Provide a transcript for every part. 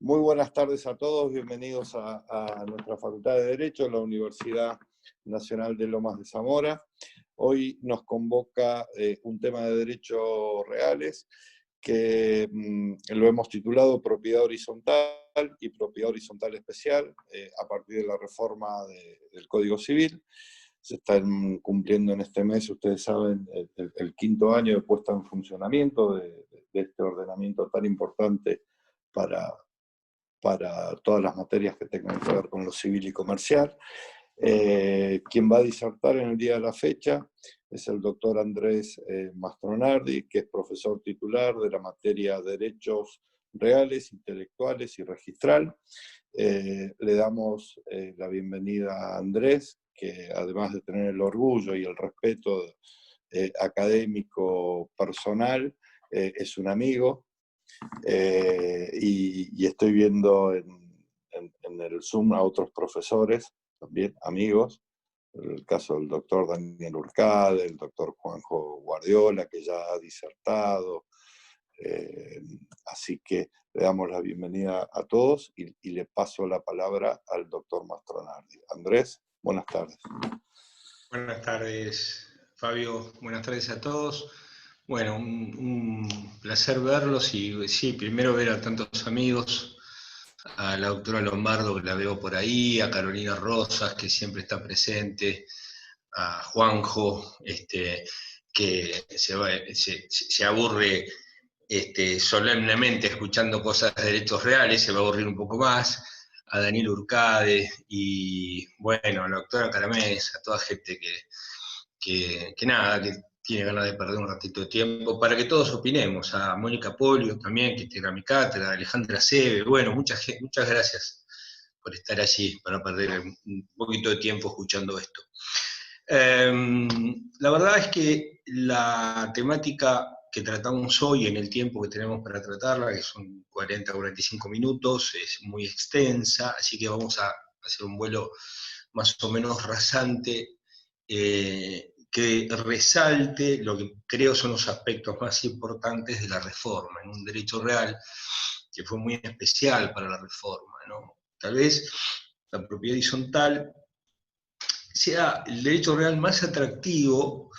Muy buenas tardes a todos, bienvenidos a nuestra Facultad de Derecho, la Universidad Nacional de Lomas de Zamora. Hoy nos convoca un tema de derechos reales que lo hemos titulado Propiedad Horizontal y Propiedad Horizontal Especial a partir de la reforma del Código Civil. Se están cumpliendo en este mes, ustedes saben, el quinto año de puesta en funcionamiento de este ordenamiento tan importante para todas las materias que tengan que ver con lo civil y comercial. Quien va a disertar en el día de la fecha es el doctor Andrés Mastronardi, que es profesor titular de la materia Derechos Reales, Intelectuales y Registral. Le damos la bienvenida a Andrés, que además de tener el orgullo y el respeto académico personal, es un amigo. Y estoy viendo en el Zoom a otros profesores, también amigos, el caso del doctor Daniel Urcade, el doctor Juanjo Guardiola, que ya ha disertado, así que le damos la bienvenida a todos y le paso la palabra al doctor Mastronardi. Andrés, buenas tardes. Buenas tardes, Fabio, buenas tardes a todos. Bueno, un placer verlos y sí, primero ver a tantos amigos, a la doctora Lombardo, que la veo por ahí, a Carolina Rosas, que siempre está presente, a Juanjo, que se aburre solemnemente escuchando cosas de derechos reales, se va a aburrir un poco más, a Daniel Urcade, y bueno, a la doctora Caramés, a toda gente que nada, que tiene ganas de perder un ratito de tiempo, para que todos opinemos, a Mónica Polio también, que integra mi cátedra, a Alejandra Seve, bueno, muchas gracias por estar allí, para perder un poquito de tiempo escuchando esto. La verdad es que la temática que tratamos hoy en el tiempo que tenemos para tratarla, que son 40 o 45 minutos, es muy extensa, así que vamos a hacer un vuelo más o menos rasante, que resalte lo que creo son los aspectos más importantes de la reforma, en un derecho real que fue muy especial para la reforma, ¿no? Tal vez la propiedad horizontal sea el derecho real más atractivo,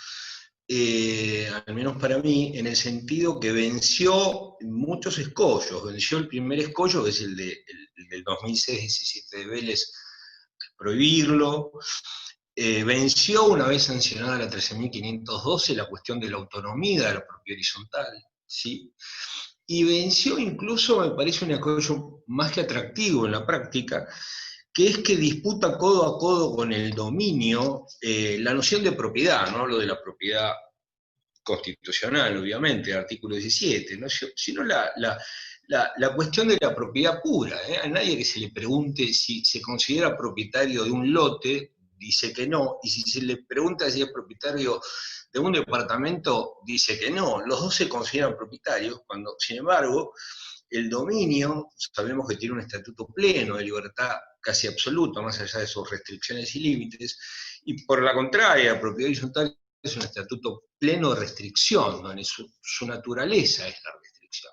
al menos para mí, en el sentido que venció muchos escollos. Venció el primer escollo, que es el del 2006-17 de Vélez, prohibirlo. Venció, una vez sancionada la 13.512, la cuestión de la autonomía de la propiedad horizontal, ¿sí? Y venció incluso, me parece un escollo más que atractivo en la práctica, que es que disputa codo a codo con el dominio la noción de propiedad, no hablo de la propiedad constitucional, obviamente, el artículo 17, ¿no? Sino la cuestión de la propiedad pura. A nadie que se le pregunte si se considera propietario de un lote, dice que no, y si se le pregunta si es propietario de un departamento, dice que no. Los dos se consideran propietarios, cuando, sin embargo, el dominio, sabemos que tiene un estatuto pleno de libertad casi absoluta, más allá de sus restricciones y límites, y por la contraria, la propiedad horizontal es un estatuto pleno de restricción, donde su naturaleza es la restricción.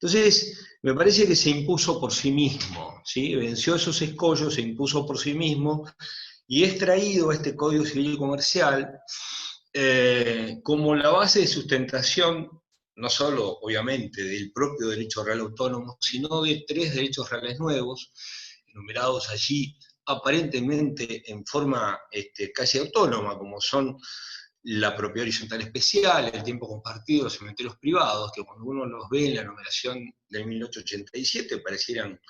Entonces, me parece que se impuso por sí mismo, ¿sí? Venció esos escollos, se impuso por sí mismo, y es traído a este Código Civil y Comercial como la base de sustentación, no solo, obviamente, del propio derecho real autónomo, sino de 3 derechos reales nuevos, enumerados allí aparentemente en forma casi autónoma, como son la propiedad horizontal especial, el tiempo compartido, los cementerios privados, que cuando uno los ve en la numeración de 1887 parecieran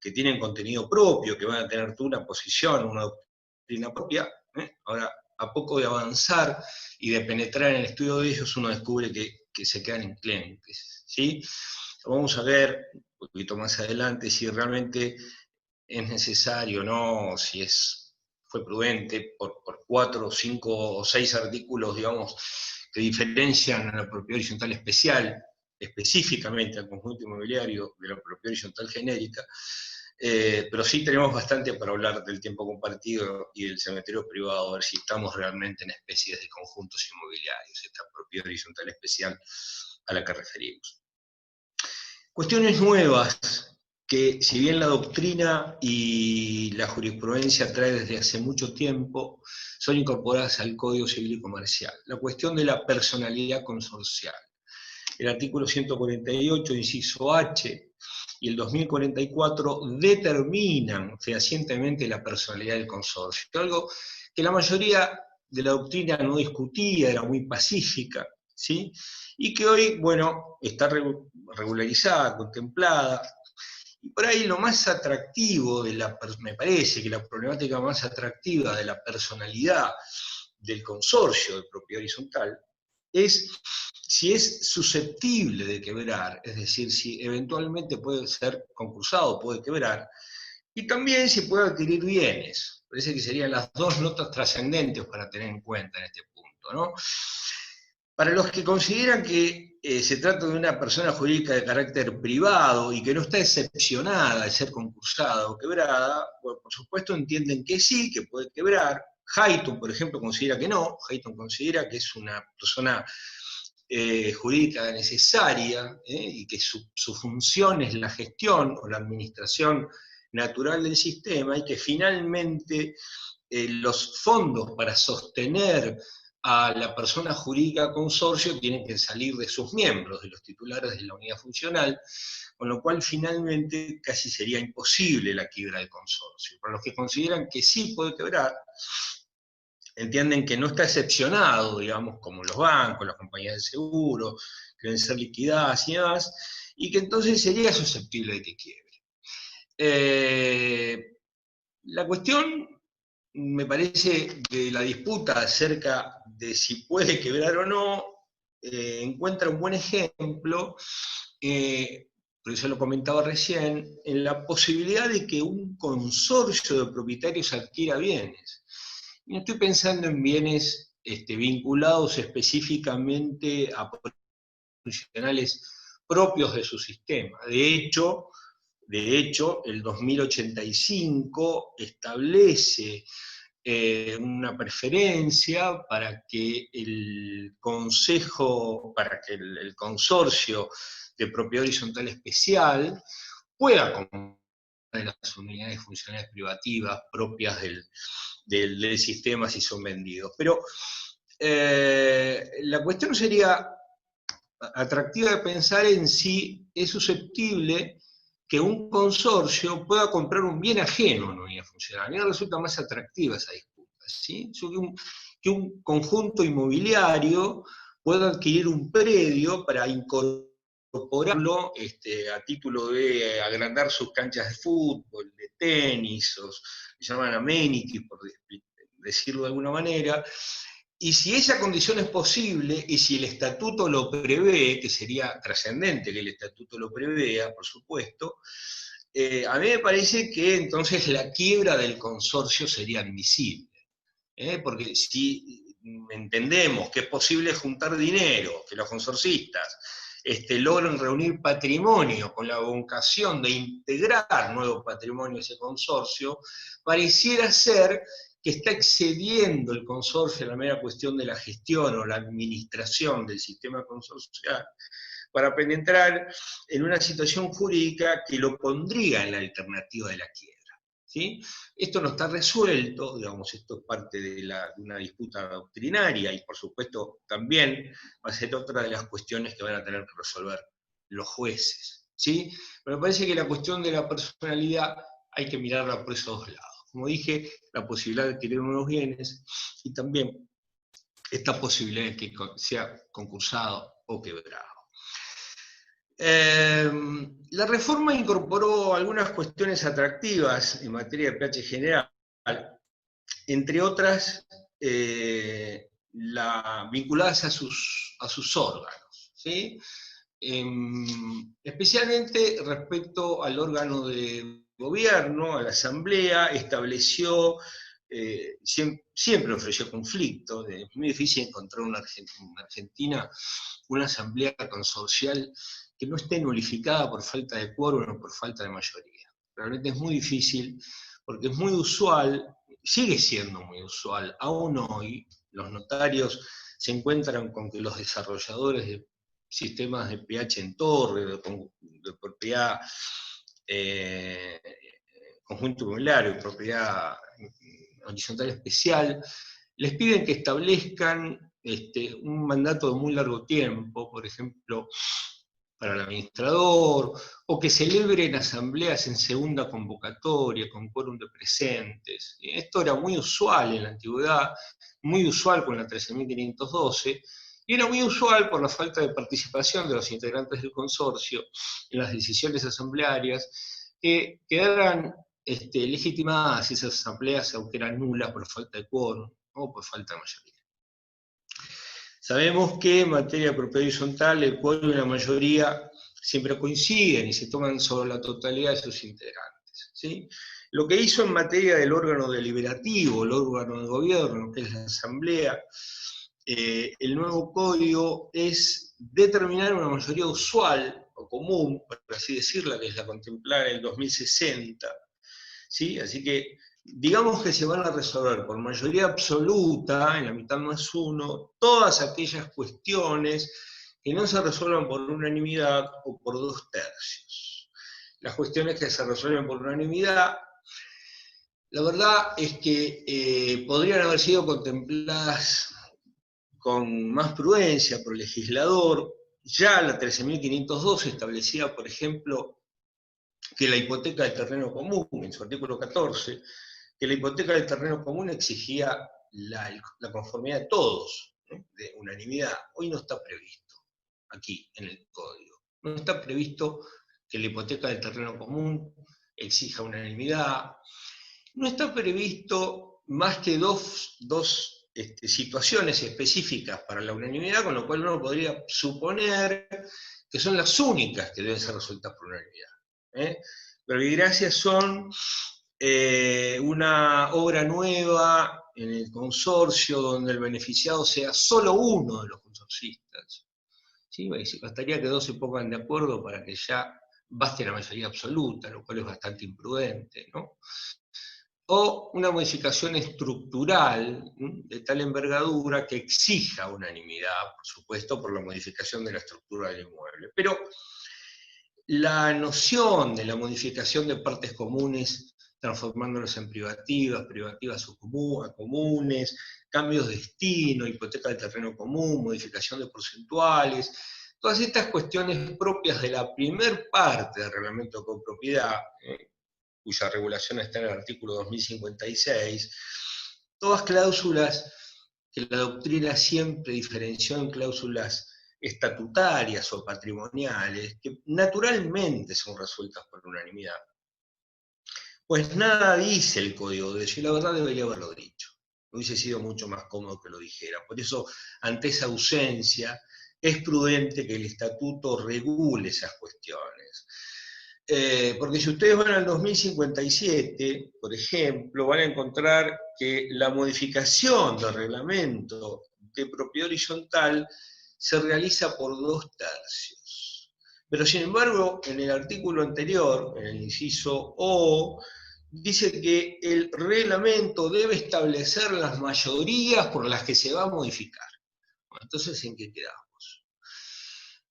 que tienen contenido propio, que van a tener toda una posición, una doctrina propia. Ahora, a poco de avanzar y de penetrar en el estudio de ellos, uno descubre que se quedan enclenques, ¿sí? Vamos a ver un poquito más adelante si realmente es necesario, ¿no? Si fue prudente por 4, 5 o 6 artículos, digamos, que diferencian a la propiedad horizontal especial, específicamente al conjunto inmobiliario de la propiedad horizontal genérica, pero sí tenemos bastante para hablar del tiempo compartido y del cementerio privado, a ver si estamos realmente en especies de conjuntos inmobiliarios, esta propiedad horizontal especial a la que referimos. Cuestiones nuevas que si bien la doctrina y la jurisprudencia trae desde hace mucho tiempo, son incorporadas al Código Civil y Comercial. La cuestión de la personalidad consorcial. El artículo 148, inciso H, y el 2044 determinan fehacientemente la personalidad del consorcio, algo que la mayoría de la doctrina no discutía, era muy pacífica, ¿sí? Y que hoy, bueno, está regularizada, contemplada. Y por ahí lo más atractivo me parece que la problemática más atractiva de la personalidad del consorcio de propiedad horizontal es si es susceptible de quebrar, es decir, si eventualmente puede ser concursado, puede quebrar, y también si puede adquirir bienes. Parece que serían las dos notas trascendentes para tener en cuenta en este punto, ¿no? Para los que consideran que se trata de una persona jurídica de carácter privado y que no está excepcionada de ser concursada o quebrada, bueno, por supuesto entienden que sí, que puede quebrar. Hayton, por ejemplo, considera que no. Hayton considera que es una persona jurídica necesaria y que su función es la gestión o la administración natural del sistema y que finalmente los fondos para sostener a la persona jurídica consorcio tienen que salir de sus miembros, de los titulares de la unidad funcional, con lo cual finalmente casi sería imposible la quiebra del consorcio. Para los que consideran que sí puede quebrar, entienden que no está excepcionado, digamos, como los bancos, las compañías de seguro, que deben ser liquidadas y demás, y que entonces sería susceptible de que quiebre. La cuestión, me parece, de la disputa acerca de si puede quebrar o no, encuentra un buen ejemplo, pero yo lo comentaba recién, en la posibilidad de que un consorcio de propietarios adquiera bienes. Y no estoy pensando en bienes vinculados específicamente a funcionales propios de su sistema. De hecho, el 2085 establece una preferencia para que el consorcio de propiedad horizontal especial pueda comprar de las unidades funcionales privativas propias del sistema si son vendidos. Pero la cuestión sería atractiva de pensar en si es susceptible que un consorcio pueda comprar un bien ajeno a una unidad funcional. A mí me resulta más atractiva esa disputa, ¿sí? Que un conjunto inmobiliario pueda adquirir un predio para incorporarlo a título de agrandar sus canchas de fútbol, de tenis, que llaman amenities, por decirlo de alguna manera. Y si esa condición es posible, y si el estatuto lo prevé, que sería trascendente que el estatuto lo prevea, por supuesto, a mí me parece que entonces la quiebra del consorcio sería admisible. Porque si entendemos que es posible juntar dinero, que los consorcistas logran reunir patrimonio con la vocación de integrar nuevo patrimonio a ese consorcio, pareciera ser que está excediendo el consorcio a la mera cuestión de la gestión o la administración del sistema consorcial para penetrar en una situación jurídica que lo pondría en la alternativa de la quiebra. ¿Sí? Esto no está resuelto, digamos, esto es parte de una disputa doctrinaria y por supuesto también va a ser otra de las cuestiones que van a tener que resolver los jueces. ¿Sí? Pero me parece que la cuestión de la personalidad hay que mirarla por esos dos lados. Como dije, la posibilidad de adquirir nuevos bienes y también esta posibilidad de que sea concursado o quebrado. La reforma incorporó algunas cuestiones atractivas en materia de PH general, entre otras vinculadas a sus órganos, ¿sí? Especialmente respecto al órgano de gobierno, a la Asamblea, estableció, siempre ofreció conflictos, es muy difícil encontrar en Argentina una Asamblea consorcial que no esté nulificada por falta de quórum o por falta de mayoría. Realmente es muy difícil, porque es muy usual, sigue siendo muy usual, aún hoy los notarios se encuentran con que los desarrolladores de sistemas de PH en torre, de propiedad conjunto inmobiliario, propiedad horizontal especial, les piden que establezcan un mandato de muy largo tiempo, por ejemplo, para el administrador, o que celebren asambleas en segunda convocatoria, con quórum de presentes. Esto era muy usual en la antigüedad, muy usual con la 13.512, y era muy usual por la falta de participación de los integrantes del consorcio en las decisiones asamblearias, que quedaran legitimadas esas asambleas, aunque eran nulas por falta de quórum o por falta de mayoría. Sabemos que en materia de propiedad horizontal el quórum y la mayoría siempre coinciden y se toman sobre la totalidad de sus integrantes, ¿sí? Lo que hizo en materia del órgano deliberativo, el órgano de gobierno, que es la asamblea, el nuevo código es determinar una mayoría usual o común, por así decirla, que es la contemplada en el 2060, ¿sí? Así que digamos que se van a resolver por mayoría absoluta, en la mitad más uno, todas aquellas cuestiones que no se resuelvan por unanimidad o por 2/3. Las cuestiones que se resuelven por unanimidad, la verdad es que podrían haber sido contempladas con más prudencia por el legislador. Ya la 13.502 establecía, por ejemplo, que la hipoteca del terreno común, en su artículo 14, que la hipoteca del terreno común exigía la conformidad de todos, de unanimidad. Hoy no está previsto, aquí en el código. No está previsto que la hipoteca del terreno común exija unanimidad. No está previsto más que dos situaciones específicas para la unanimidad, con lo cual uno podría suponer que son las únicas que deben ser resueltas por unanimidad. Verbigracias son una obra nueva en el consorcio donde el beneficiado sea solo uno de los consorcistas. ¿Sí? Bastaría que dos se pongan de acuerdo para que ya baste la mayoría absoluta, lo cual es bastante imprudente, ¿no? O una modificación estructural de tal envergadura que exija unanimidad, por supuesto, por la modificación de la estructura del inmueble. Pero la noción de la modificación de partes comunes, transformándolas en privativas, privativas a comunes, cambios de destino, hipoteca de terreno común, modificación de porcentuales, todas estas cuestiones propias de la primer parte del reglamento de copropiedad, cuya regulación está en el artículo 2056, todas cláusulas que la doctrina siempre diferenció en cláusulas estatutarias o patrimoniales, que naturalmente son resueltas por unanimidad. Pues nada dice el Código de Derecho, y la verdad debería haberlo dicho. Hubiese sido mucho más cómodo que lo dijera. Por eso, ante esa ausencia, es prudente que el estatuto regule esas cuestiones. Porque si ustedes van al 2057, por ejemplo, van a encontrar que la modificación del reglamento de propiedad horizontal se realiza por 2/3. Pero sin embargo, en el artículo anterior, en el inciso O, dice que el reglamento debe establecer las mayorías por las que se va a modificar. Bueno, entonces, ¿en qué quedamos?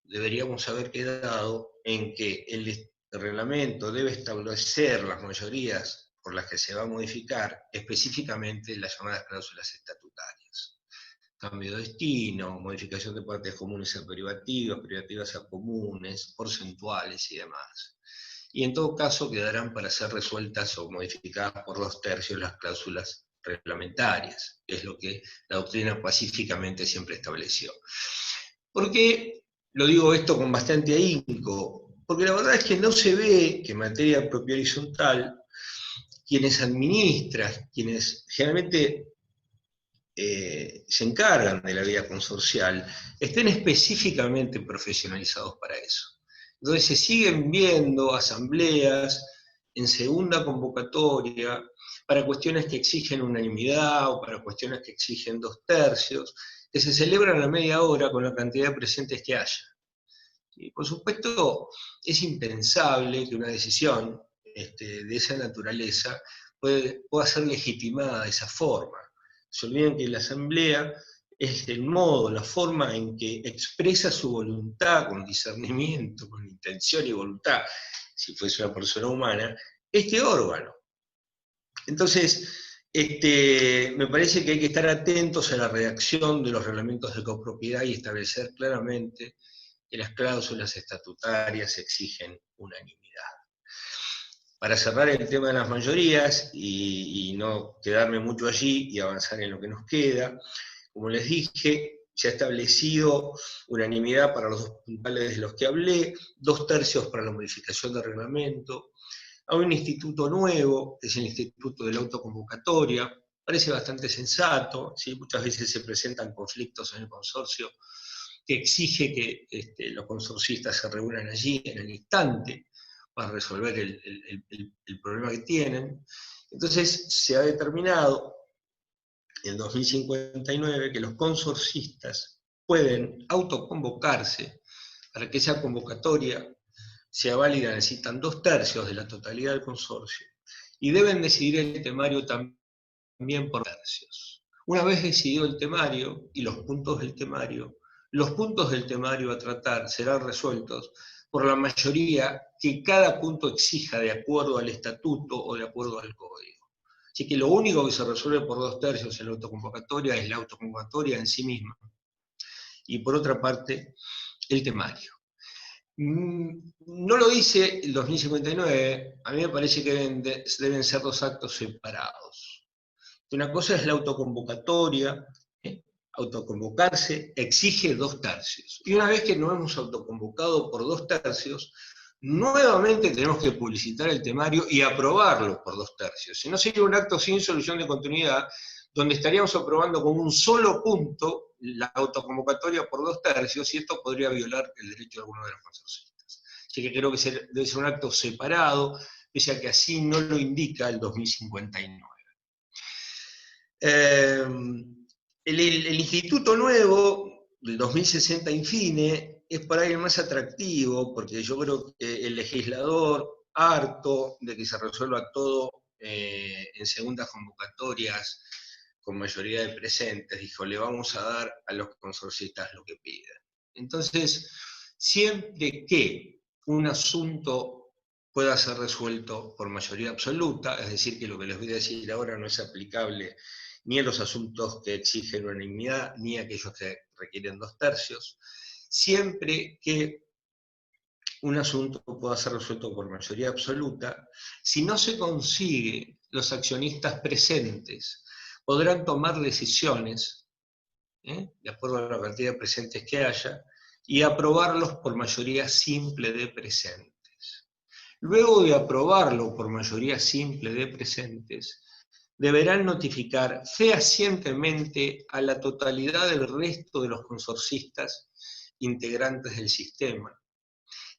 Deberíamos haber quedado en que el reglamento debe establecer las mayorías por las que se va a modificar, específicamente las llamadas cláusulas estatutarias. Cambio de destino, modificación de partes comunes a privativas, privativas a comunes, porcentuales y demás. Y en todo caso quedarán para ser resueltas o modificadas por 2/3 las cláusulas reglamentarias, que es lo que la doctrina pacíficamente siempre estableció. ¿Por qué lo digo esto con bastante ahínco? Porque la verdad es que no se ve que en materia de propiedad horizontal, quienes administran, quienes generalmente se encargan de la vida consorcial, estén específicamente profesionalizados para eso. Entonces se siguen viendo asambleas en segunda convocatoria para cuestiones que exigen unanimidad o para cuestiones que exigen 2/3, que se celebran a media hora con la cantidad de presentes que haya. Y por supuesto, es impensable que una decisión de esa naturaleza pueda ser legitimada de esa forma. Se olviden que la asamblea es el modo, la forma en que expresa su voluntad con discernimiento, con intención y voluntad. si fuese una persona humana, este órgano. Entonces, me parece que hay que estar atentos a la redacción de los reglamentos de copropiedad y establecer claramente que las cláusulas estatutarias exigen unanimidad. Para cerrar el tema de las mayorías y no quedarme mucho allí y avanzar en lo que nos queda, como les dije, se ha establecido unanimidad para los dos puntales de los que hablé, 2/3 para la modificación del reglamento. Hay un instituto nuevo, que es el instituto de la autoconvocatoria, parece bastante sensato, ¿sí? Muchas veces se presentan conflictos en el consorcio que exige que los consorcistas se reúnan allí en el instante para resolver el problema que tienen. Entonces se ha determinado en 2059 que los consorcistas pueden autoconvocarse. Para que esa convocatoria sea válida necesitan 2/3 de la totalidad del consorcio y deben decidir el temario también por tercios. Una vez decidido el temario y los puntos del temario a tratar serán resueltos por la mayoría que cada punto exija de acuerdo al estatuto o de acuerdo al código. Así que lo único que se resuelve por 2/3 en la autoconvocatoria es la autoconvocatoria en sí misma. Y por otra parte, el temario. No lo dice el 2059, a mí me parece que deben ser dos actos separados. Una cosa es la autoconvocatoria, autoconvocarse exige 2/3. Y una vez que nos hemos autoconvocado por 2/3, nuevamente tenemos que publicitar el temario y aprobarlo por 2/3. Si no sería un acto sin solución de continuidad, donde estaríamos aprobando con un solo punto la autoconvocatoria por 2/3, y esto podría violar el derecho de alguno de los consorcistas. Así que creo que debe ser un acto separado, pese a que así no lo indica el 2059. El instituto nuevo, del 2060 infine, es para él más atractivo, porque yo creo que el legislador, harto de que se resuelva todo en segundas convocatorias con mayoría de presentes, dijo, le vamos a dar a los consorcistas lo que pidan. Entonces, siempre que un asunto pueda ser resuelto por mayoría absoluta, es decir, que lo que les voy a decir ahora no es aplicable ni a los asuntos que exigen unanimidad, ni a aquellos que requieren 2/3, siempre que un asunto pueda ser resuelto por mayoría absoluta, si no se consigue, los accionistas presentes podrán tomar decisiones, de acuerdo a la cantidad de presentes que haya, y aprobarlos por mayoría simple de presentes. Luego de aprobarlo por mayoría simple de presentes, deberán notificar fehacientemente a la totalidad del resto de los consorcistas integrantes del sistema.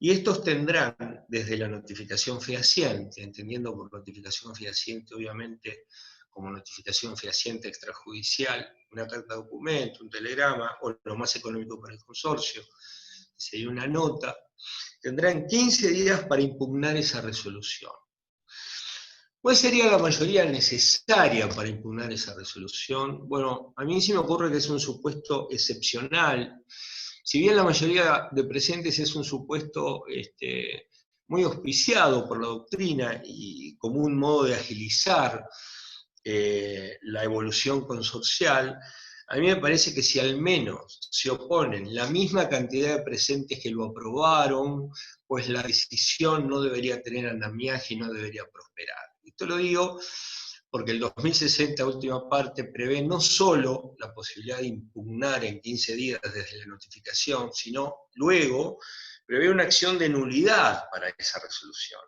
Y estos tendrán, desde la notificación fehaciente, entendiendo por notificación fehaciente obviamente como notificación fehaciente extrajudicial, una carta de documento, un telegrama, o lo más económico para el consorcio, que sería una nota, tendrán 15 días para impugnar esa resolución. ¿Cuál sería la mayoría necesaria para impugnar esa resolución? Bueno, a mí sí me ocurre que es un supuesto excepcional. Si bien la mayoría de presentes es un supuesto muy auspiciado por la doctrina y como un modo de agilizar la evolución consorcial, a mí me parece que si al menos se oponen la misma cantidad de presentes que lo aprobaron, pues la decisión no debería tener andamiaje y no debería prosperar. Esto lo digo porque el 2060, última parte, prevé no solo la posibilidad de impugnar en 15 días desde la notificación, sino luego prevé una acción de nulidad para esa resolución,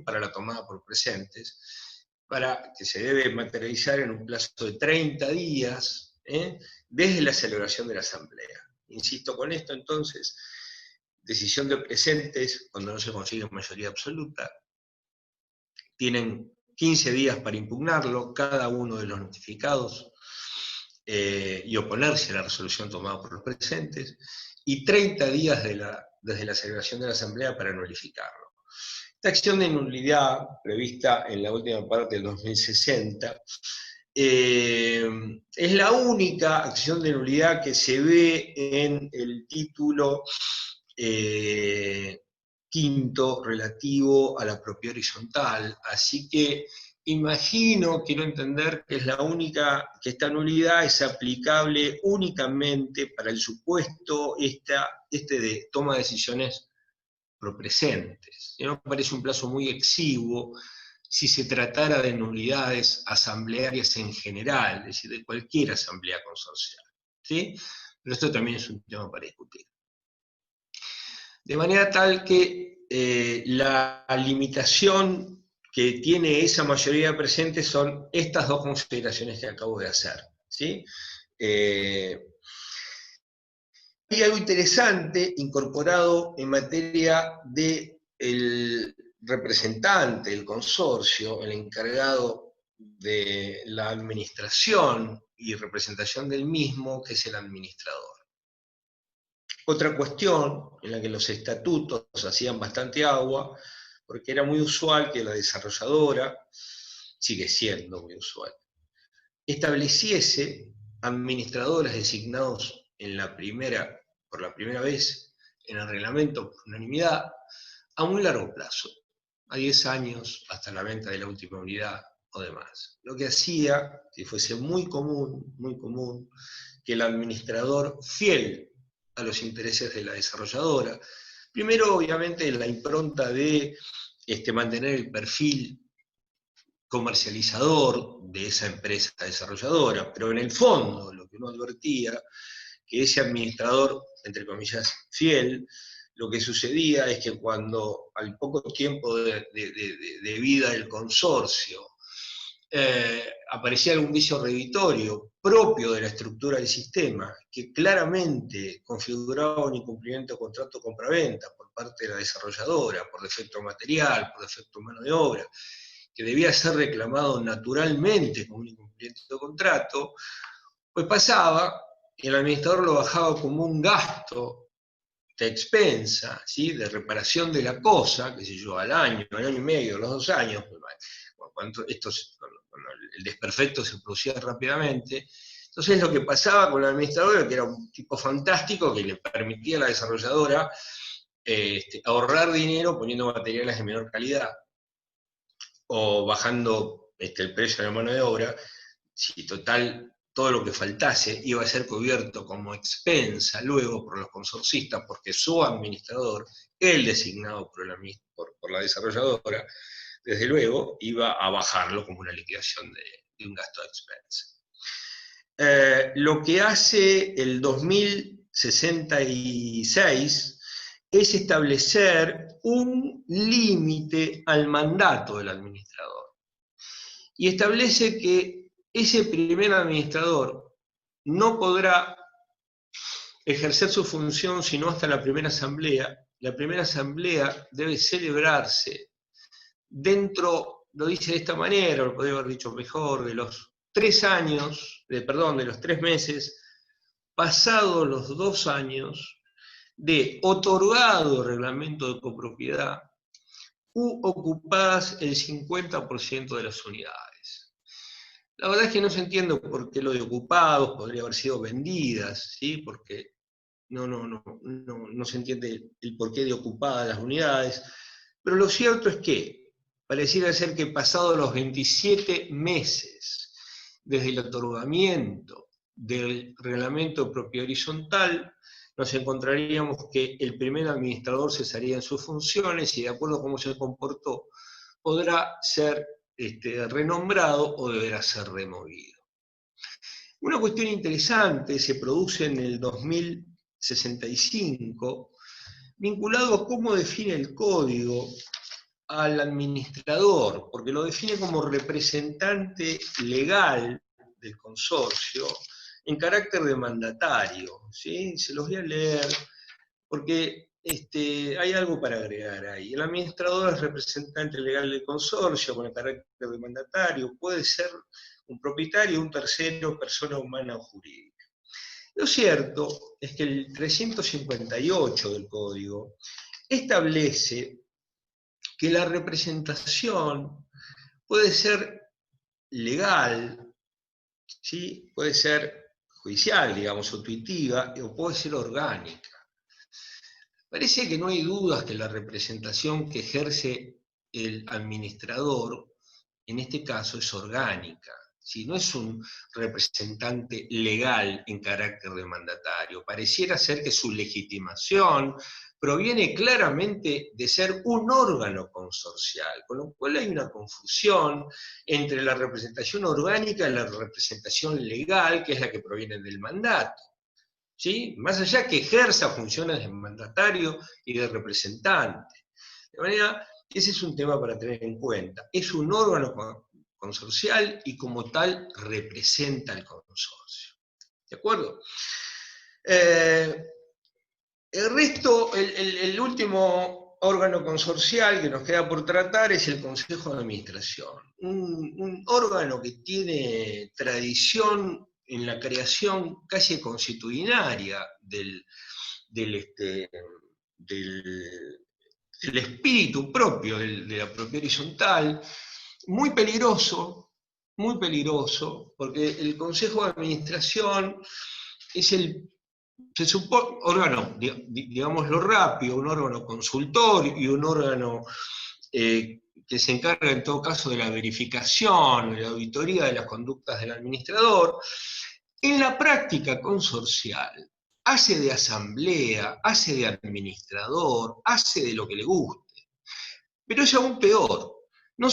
para la tomada por presentes, para que se debe materializar en un plazo de 30 días, desde la celebración de la asamblea. Insisto con esto, entonces, decisión de presentes, cuando no se consigue mayoría absoluta, tienen 15 días para impugnarlo, cada uno de los notificados, y oponerse a la resolución tomada por los presentes, y 30 días desde la celebración de la asamblea para nulificarlo. Esta acción de nulidad, prevista en la última parte del 2060, es la única acción de nulidad que se ve en el título quinto relativo a la propiedad horizontal. Así que quiero entender que es la única, que esta nulidad es aplicable únicamente para el supuesto de toma de decisiones propresentes. Y no me parece un plazo muy exiguo si se tratara de nulidades asamblearias en general, es decir, de cualquier asamblea consorcial, ¿sí? Pero esto también es un tema para discutir. De manera tal que la limitación que tiene esa mayoría presente son estas dos consideraciones que acabo de hacer, ¿sí? Hay algo interesante incorporado en materia del representante, el consorcio, el encargado de la administración y representación del mismo, que es el administrador. Otra cuestión en la que los estatutos hacían bastante agua, porque era muy usual que la desarrolladora, sigue siendo muy usual, estableciese administradores designados por la primera vez en el reglamento por unanimidad a muy largo plazo, a 10 años hasta la venta de la última unidad o demás. Lo que hacía que fuese muy común, que el administrador fiel a los intereses de la desarrolladora, primero obviamente la impronta de mantener el perfil comercializador de esa empresa desarrolladora, pero en el fondo lo que uno advertía, que ese administrador, entre comillas, fiel, lo que sucedía es que cuando al poco tiempo de vida del consorcio aparecía algún vicio reditorio propio de la estructura del sistema, que claramente configuraba un incumplimiento de contrato de compraventa por parte de la desarrolladora, por defecto material, por defecto de mano de obra, que debía ser reclamado naturalmente como un incumplimiento de contrato, pues pasaba, y el administrador lo bajaba como un gasto de expensa, ¿sí? De reparación de la cosa, qué sé yo, al año y medio, los 2 años, cuando el desperfecto se producía rápidamente. Entonces lo que pasaba con el administrador, que era un tipo fantástico, que le permitía a la desarrolladora ahorrar dinero poniendo materiales de menor calidad, o bajando el precio de la mano de obra, si total todo lo que faltase iba a ser cubierto como expensa luego por los consorcistas, porque su administrador, el designado por la desarrolladora, desde luego iba a bajarlo como una liquidación de un gasto de expensa. Lo que hace el 2066 es establecer un límite al mandato del administrador. Y establece que ese primer administrador no podrá ejercer su función sino hasta la primera asamblea. La primera asamblea debe celebrarse dentro, lo dice de esta manera, lo podría haber dicho mejor, de los 3 meses, pasados los 2 años de otorgado reglamento de copropiedad u ocupadas el 50% de las unidades. La verdad es que no se entiende por qué lo de ocupados podría haber sido vendidas, ¿sí? Porque no se entiende el porqué de ocupadas las unidades, pero lo cierto es que pareciera ser que pasados los 27 meses desde el otorgamiento del reglamento de propiedad horizontal, nos encontraríamos que el primer administrador cesaría en sus funciones y de acuerdo a cómo se comportó, podrá ser renombrado o deberá ser removido. Una cuestión interesante se produce en el 2065, vinculado a cómo define el código al administrador, porque lo define como representante legal del consorcio en carácter de mandatario, ¿sí? Se los voy a leer porque hay algo para agregar ahí. El administrador es representante legal del consorcio con el carácter de mandatario, puede ser un propietario, un tercero, persona humana o jurídica. Lo cierto es que el 358 del código establece que la representación puede ser legal, ¿sí? Puede ser judicial, digamos, o tuitiva, o puede ser orgánica. Parece que no hay dudas que la representación que ejerce el administrador, en este caso, es orgánica. ¿Sí? No es un representante legal en carácter de mandatario. Pareciera ser que su legitimación proviene claramente de ser un órgano consorcial, con lo cual hay una confusión entre la representación orgánica y la representación legal, que es la que proviene del mandato. ¿Sí? Más allá que ejerza funciones de mandatario y de representante. De manera, ese es un tema para tener en cuenta. Es un órgano consorcial y como tal representa al consorcio. ¿De acuerdo? El resto, el último órgano consorcial que nos queda por tratar es el Consejo de Administración. Un órgano que tiene tradición en la creación casi constitucionaria del espíritu propio de la propiedad horizontal, muy peligroso, porque el Consejo de Administración es se supone, órgano, digámoslo rápido, un órgano consultor y un órgano que se encarga en todo caso de la verificación, de la auditoría de las conductas del administrador. En la práctica consorcial, hace de asamblea, hace de administrador, hace de lo que le guste. Pero es aún peor. No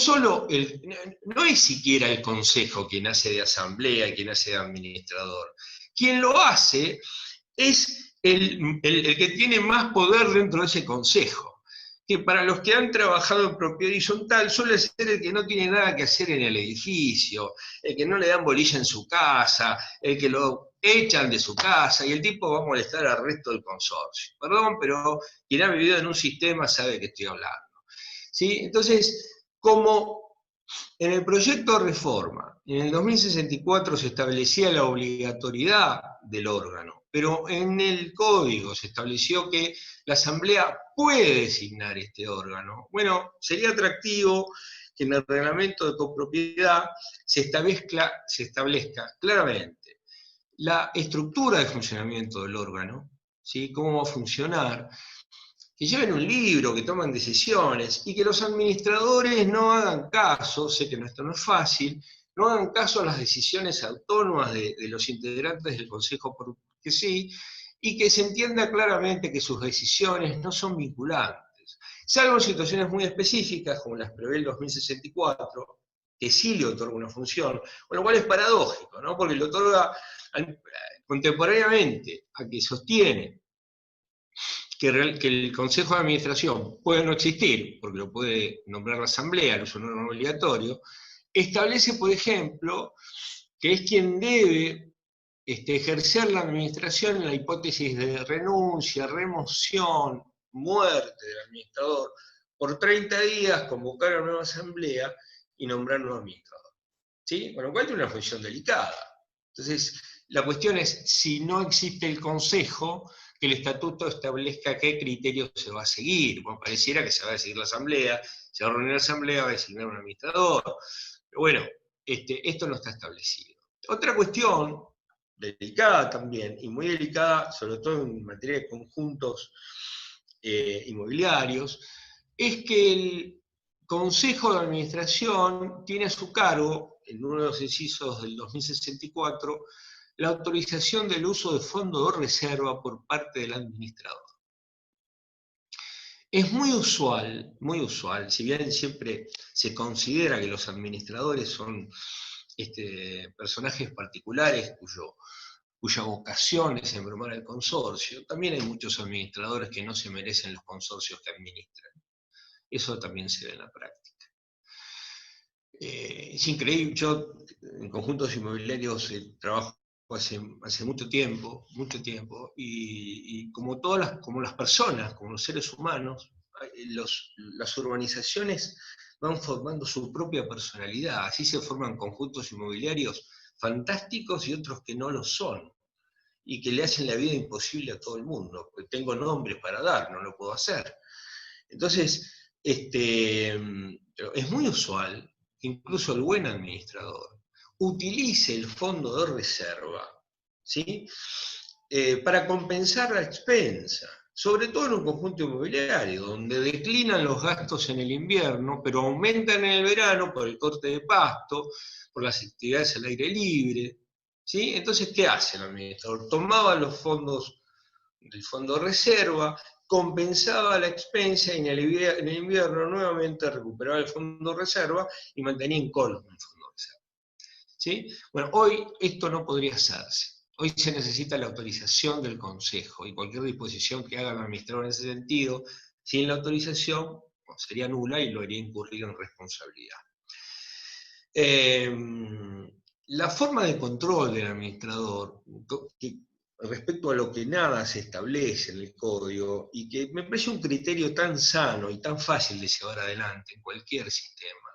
es siquiera el consejo quien hace de asamblea y quien hace de administrador. Quien lo hace es el que tiene más poder dentro de ese consejo, que para los que han trabajado en propiedad horizontal suele ser el que no tiene nada que hacer en el edificio, el que no le dan bolilla en su casa, el que lo echan de su casa, y el tipo va a molestar al resto del consorcio. Perdón, pero quien ha vivido en un sistema sabe de qué estoy hablando. ¿Sí? Entonces, como en el proyecto de reforma, en el 2064 se establecía la obligatoriedad del órgano, pero en el código se estableció que la Asamblea puede designar este órgano. Bueno, sería atractivo que en el reglamento de copropiedad se establezca claramente la estructura de funcionamiento del órgano, ¿sí? Cómo va a funcionar, que lleven un libro, que toman decisiones, y que los administradores no hagan caso, sé que esto no es fácil, no hagan caso a las decisiones autónomas de los integrantes del Consejo porque sí, y que se entienda claramente que sus decisiones no son vinculantes, salvo en situaciones muy específicas, como las prevé el 2064, que sí le otorga una función, con lo cual es paradójico, ¿no? Porque le otorga contemporáneamente a que sostiene que el Consejo de Administración puede no existir, porque lo puede nombrar la Asamblea, no es un órgano obligatorio, establece, por ejemplo, que es quien debe ejercer la administración en la hipótesis de renuncia, remoción, muerte del administrador, por 30 días convocar a una nueva asamblea y nombrar un nuevo administrador. ¿Sí? Con lo cual tiene una función delicada. Entonces, la cuestión es, si no existe el consejo, que el estatuto establezca qué criterio se va a seguir. Bueno, pareciera que se va a seguir la asamblea, se va a reunir la asamblea, va a designar un administrador. Pero bueno, esto no está establecido. Otra cuestión delicada también, y muy delicada, sobre todo en materia de conjuntos inmobiliarios, es que el Consejo de Administración tiene a su cargo, en uno de los incisos del 2064, la autorización del uso de fondo de reserva por parte del administrador. Es muy usual, si bien siempre se considera que los administradores son personajes particulares cuya vocación es embromar al consorcio, también hay muchos administradores que no se merecen los consorcios que administran. Eso también se ve en la práctica. Es increíble, yo en conjuntos inmobiliarios trabajo hace mucho tiempo, y como como las personas, como los seres humanos, las urbanizaciones van formando su propia personalidad, así se forman conjuntos inmobiliarios fantásticos y otros que no lo son, y que le hacen la vida imposible a todo el mundo, porque tengo nombres para dar, no lo puedo hacer. Entonces, es muy usual que incluso el buen administrador utilice el fondo de reserva, ¿sí? Para compensar la expensa. sobre todo en un conjunto inmobiliario, donde declinan los gastos en el invierno, pero aumentan en el verano por el corte de pasto, por las actividades al aire libre. ¿Sí? Entonces, ¿qué hace el administrador? Tomaba los fondos del fondo de reserva, compensaba la expensa y en el invierno nuevamente recuperaba el fondo de reserva y mantenía incólume el fondo de reserva. ¿Sí? Bueno, hoy esto no podría hacerse. Hoy se necesita la autorización del Consejo y cualquier disposición que haga el administrador en ese sentido, sin la autorización, sería nula y lo haría incurrir en responsabilidad. La forma de control del administrador, respecto a lo que nada se establece en el código, y que me parece un criterio tan sano y tan fácil de llevar adelante en cualquier sistema,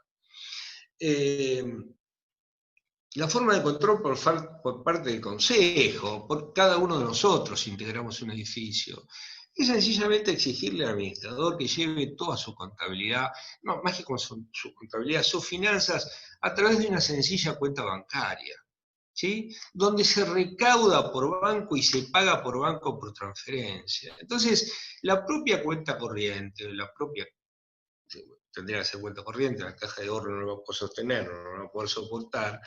la forma de control por parte del Consejo, por cada uno de nosotros integramos un edificio, es sencillamente exigirle al administrador que lleve toda su contabilidad, no, más que con su contabilidad, sus finanzas, a través de una sencilla cuenta bancaria, ¿sí? Donde se recauda por banco y se paga por banco por transferencia. Entonces, la propia cuenta corriente, tendría que ser cuenta corriente, la caja de ahorro no lo va a poder sostener, no lo va a poder soportar,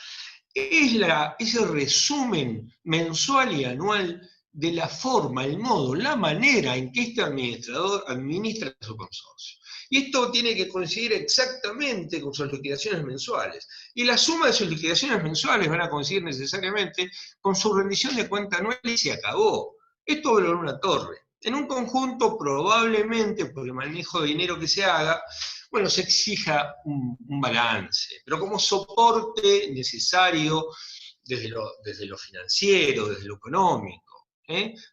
es el resumen mensual y anual de la forma, el modo, la manera en que este administrador administra su consorcio. Y esto tiene que coincidir exactamente con sus liquidaciones mensuales. Y la suma de sus liquidaciones mensuales van a coincidir necesariamente con su rendición de cuenta anual y se acabó. Esto valora una torre. En un conjunto, probablemente, por el manejo de dinero que se haga, bueno, se exija un balance, pero como soporte necesario desde lo financiero, desde lo económico.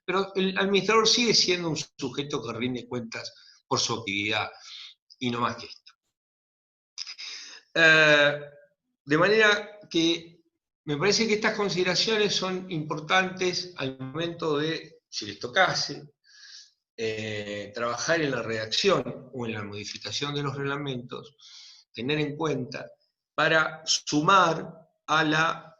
Pero el administrador sigue siendo un sujeto que rinde cuentas por su actividad, y no más que esto. De manera que me parece que estas consideraciones son importantes al momento de, si les tocase, trabajar en la redacción o en la modificación de los reglamentos, tener en cuenta para sumar a las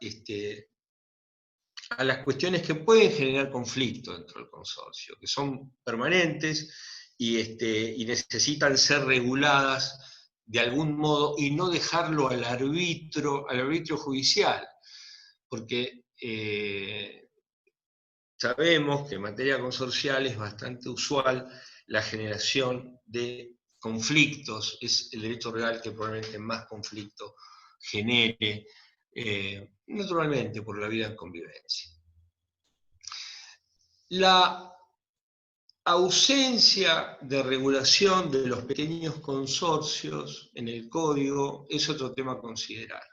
cuestiones que pueden generar conflicto dentro del consorcio, que son permanentes y necesitan ser reguladas de algún modo y no dejarlo al arbitrio judicial, porque sabemos que en materia consorcial es bastante usual la generación de conflictos, es el derecho real que probablemente más conflicto genere, naturalmente por la vida en convivencia. La ausencia de regulación de los pequeños consorcios en el código es otro tema a considerar.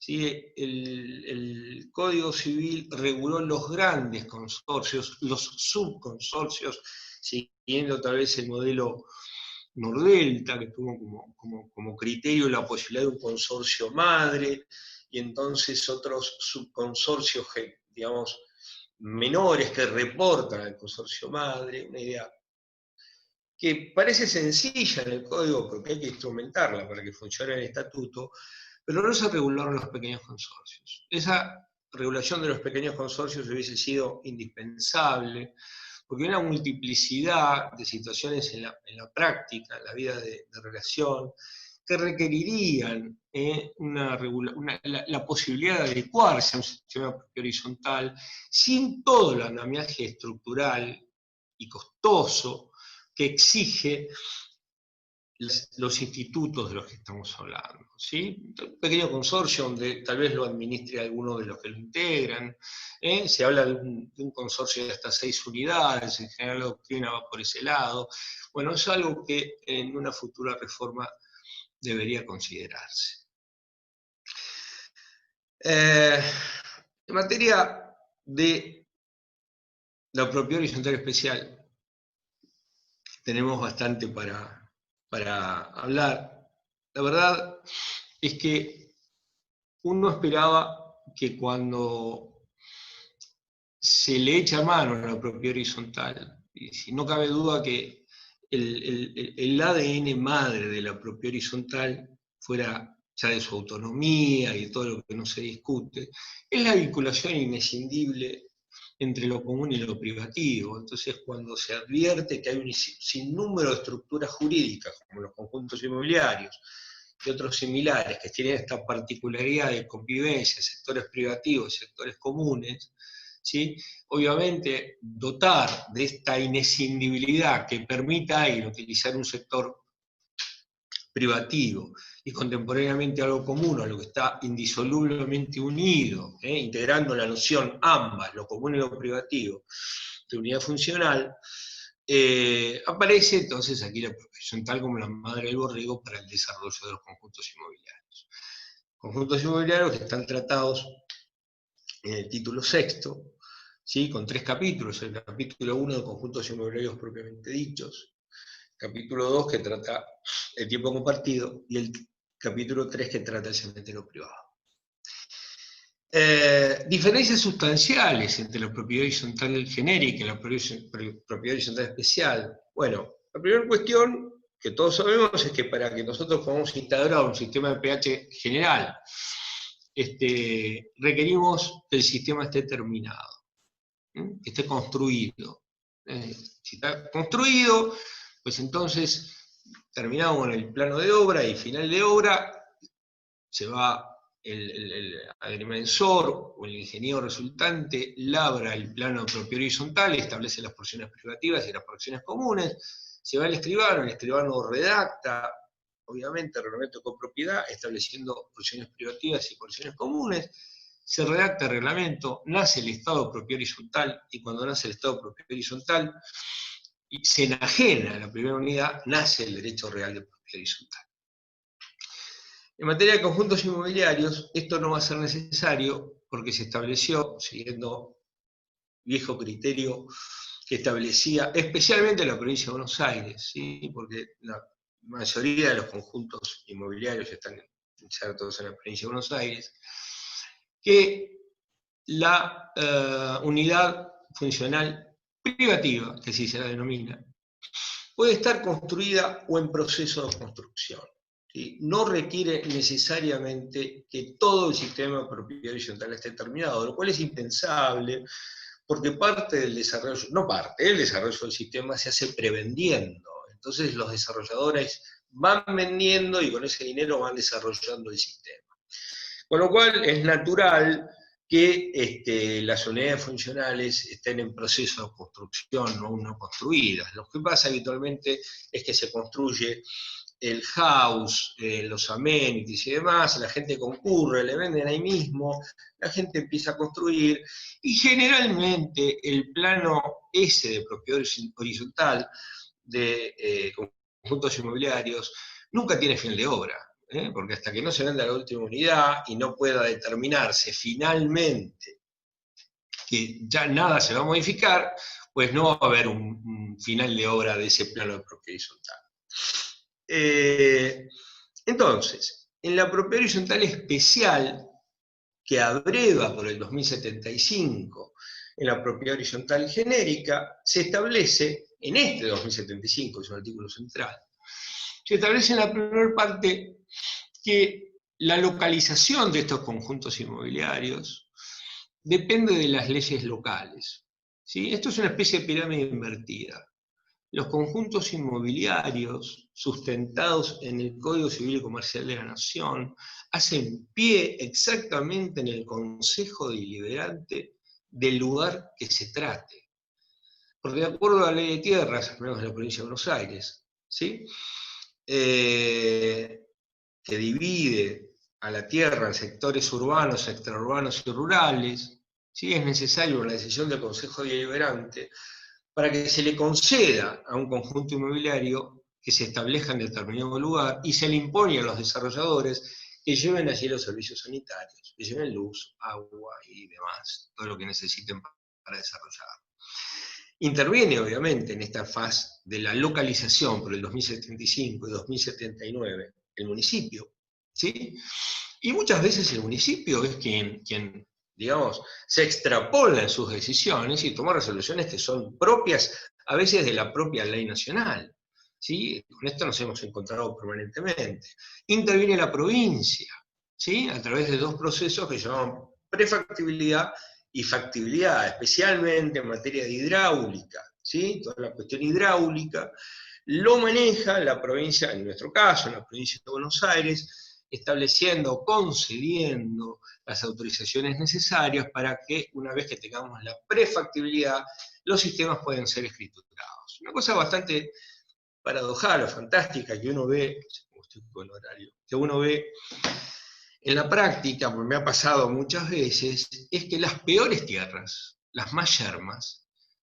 ¿Sí? El Código Civil reguló los grandes consorcios, los subconsorcios, siguiendo tal vez el modelo Nordelta, que tuvo como criterio la posibilidad de un consorcio madre, y entonces otros subconsorcios, digamos, menores que reportan al consorcio madre, una idea que parece sencilla en el código porque hay que instrumentarla para que funcione el estatuto, pero no se regularon los pequeños consorcios. Esa regulación de los pequeños consorcios hubiese sido indispensable, porque hay una multiplicidad de situaciones en la práctica, en la vida de relación, que requerirían la posibilidad de adecuarse a un sistema horizontal sin todo el andamiaje estructural y costoso que exige los institutos de los que estamos hablando. ¿Sí? Un pequeño consorcio donde tal vez lo administre alguno de los que lo integran. Se habla de un consorcio de hasta 6 unidades, en general la doctrina va por ese lado. Bueno, es algo que en una futura reforma debería considerarse. En materia de la propiedad horizontal especial, tenemos bastante para hablar. La verdad es que uno esperaba que cuando se le echa mano a la propiedad horizontal, y si no cabe duda que el ADN madre de la propiedad horizontal fuera ya de su autonomía y todo lo que no se discute, es la vinculación inescindible entre lo común y lo privativo. Entonces, cuando se advierte que hay un sinnúmero de estructuras jurídicas, como los conjuntos inmobiliarios y otros similares, que tienen esta particularidad de convivencia, sectores privativos, sectores comunes, ¿sí? Obviamente, dotar de esta inescindibilidad que permita a alguien utilizar un sector privativo y contemporáneamente algo común, a lo que está indisolublemente unido, integrando la noción ambas, lo común y lo privativo, de unidad funcional, aparece entonces aquí la propiedad horizontal como la madre del borrego para el desarrollo de los conjuntos inmobiliarios. Conjuntos inmobiliarios que están tratados en el título sexto, ¿sí? Con 3 capítulos, el capítulo 1 de conjuntos inmobiliarios propiamente dichos, capítulo 2 que trata el tiempo compartido, y el capítulo 3 que trata el cementerio privado. Diferencias sustanciales entre la propiedad horizontal genérica y la propiedad horizontal especial. Bueno, la primera cuestión que todos sabemos es que para que nosotros podamos integrar un sistema de pH general, requerimos que el sistema esté terminado, que esté construido. Si está construido, pues entonces, terminado con el plano de obra y final de obra, se va el agrimensor o el ingeniero resultante, labra el plano de propiedad horizontal, establece las porciones privativas y las porciones comunes, se va el escribano redacta, obviamente, el reglamento de copropiedad, estableciendo porciones privativas y porciones comunes, se redacta el reglamento, nace el estado de propiedad horizontal, y cuando nace el estado de propiedad horizontal, y se enajena la primera unidad, nace el derecho real de propiedad horizontal. En materia de conjuntos inmobiliarios, esto no va a ser necesario porque se estableció, siguiendo viejo criterio que establecía, especialmente en la provincia de Buenos Aires, ¿sí? Porque la mayoría de los conjuntos inmobiliarios están insertos en la provincia de Buenos Aires, que la unidad funcional privativa, que así se la denomina, puede estar construida o en proceso de construcción. ¿Sí? No requiere necesariamente que todo el sistema de propiedad horizontal esté terminado, lo cual es impensable, porque parte del desarrollo, el desarrollo del sistema se hace prevendiendo. Entonces los desarrolladores van vendiendo y con ese dinero van desarrollando el sistema. Con lo cual es natural que las unidades funcionales estén en proceso de construcción, no una construidas. Lo que pasa habitualmente es que se construye el house, los amenities y demás, la gente concurre, le venden ahí mismo, la gente empieza a construir, y generalmente el plano ese de propiedad horizontal de conjuntos inmobiliarios nunca tiene fin de obra. Porque hasta que no se venda la última unidad y no pueda determinarse finalmente que ya nada se va a modificar, pues no va a haber un final de obra de ese plano de propiedad horizontal. Entonces, en la propiedad horizontal especial, que abreva por el 2075, en la propiedad horizontal genérica, se establece, en este 2075, es un artículo central, se establece en la primera parte que la localización de estos conjuntos inmobiliarios depende de las leyes locales. ¿Sí? Esto es una especie de pirámide invertida. Los conjuntos inmobiliarios sustentados en el Código Civil y Comercial de la Nación hacen pie exactamente en el Consejo Deliberante del lugar que se trate. Porque de acuerdo a la Ley de Tierras, al menos de la provincia de Buenos Aires, ¿sí? Que divide a la tierra en sectores urbanos, extraurbanos y rurales, ¿sí? Es necesario una decisión del Consejo Deliberante para que se le conceda a un conjunto inmobiliario que se establezca en determinado lugar y se le impone a los desarrolladores que lleven allí los servicios sanitarios, que lleven luz, agua y demás, todo lo que necesiten para desarrollar. Interviene, obviamente, en esta fase de la localización por el 2075 y 2079 el municipio, ¿sí? Y muchas veces el municipio es quien digamos, se extrapola en sus decisiones y toma resoluciones que son propias, a veces de la propia ley nacional, ¿sí? Con esto nos hemos encontrado permanentemente. Interviene la provincia, ¿sí? A través de 2 procesos que se llaman prefactibilidad y factibilidad, especialmente en materia de hidráulica, ¿sí? Toda la cuestión hidráulica, lo maneja la provincia, en nuestro caso, en la provincia de Buenos Aires, estableciendo, concediendo las autorizaciones necesarias para que, una vez que tengamos la prefactibilidad, los sistemas pueden ser escriturados. Una cosa bastante paradojal o fantástica que uno ve, que uno ve en la práctica, porque me ha pasado muchas veces, es que las peores tierras, las más yermas,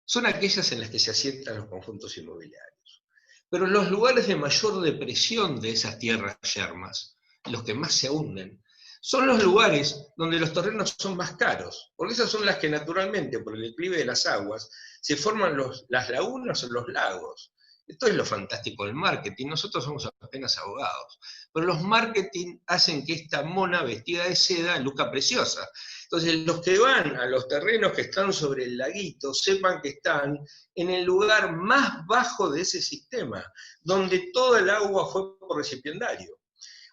son aquellas en las que se asientan los conjuntos inmobiliarios. Pero los lugares de mayor depresión de esas tierras yermas, los que más se hunden, son los lugares donde los terrenos son más caros, porque esas son las que naturalmente, por el declive de las aguas, se forman las lagunas o los lagos. Esto es lo fantástico del marketing, nosotros somos apenas abogados, pero los marketing hacen que esta mona vestida de seda luzca preciosa. Entonces los que van a los terrenos que están sobre el laguito, sepan que están en el lugar más bajo de ese sistema, donde todo el agua fue por recipiendario.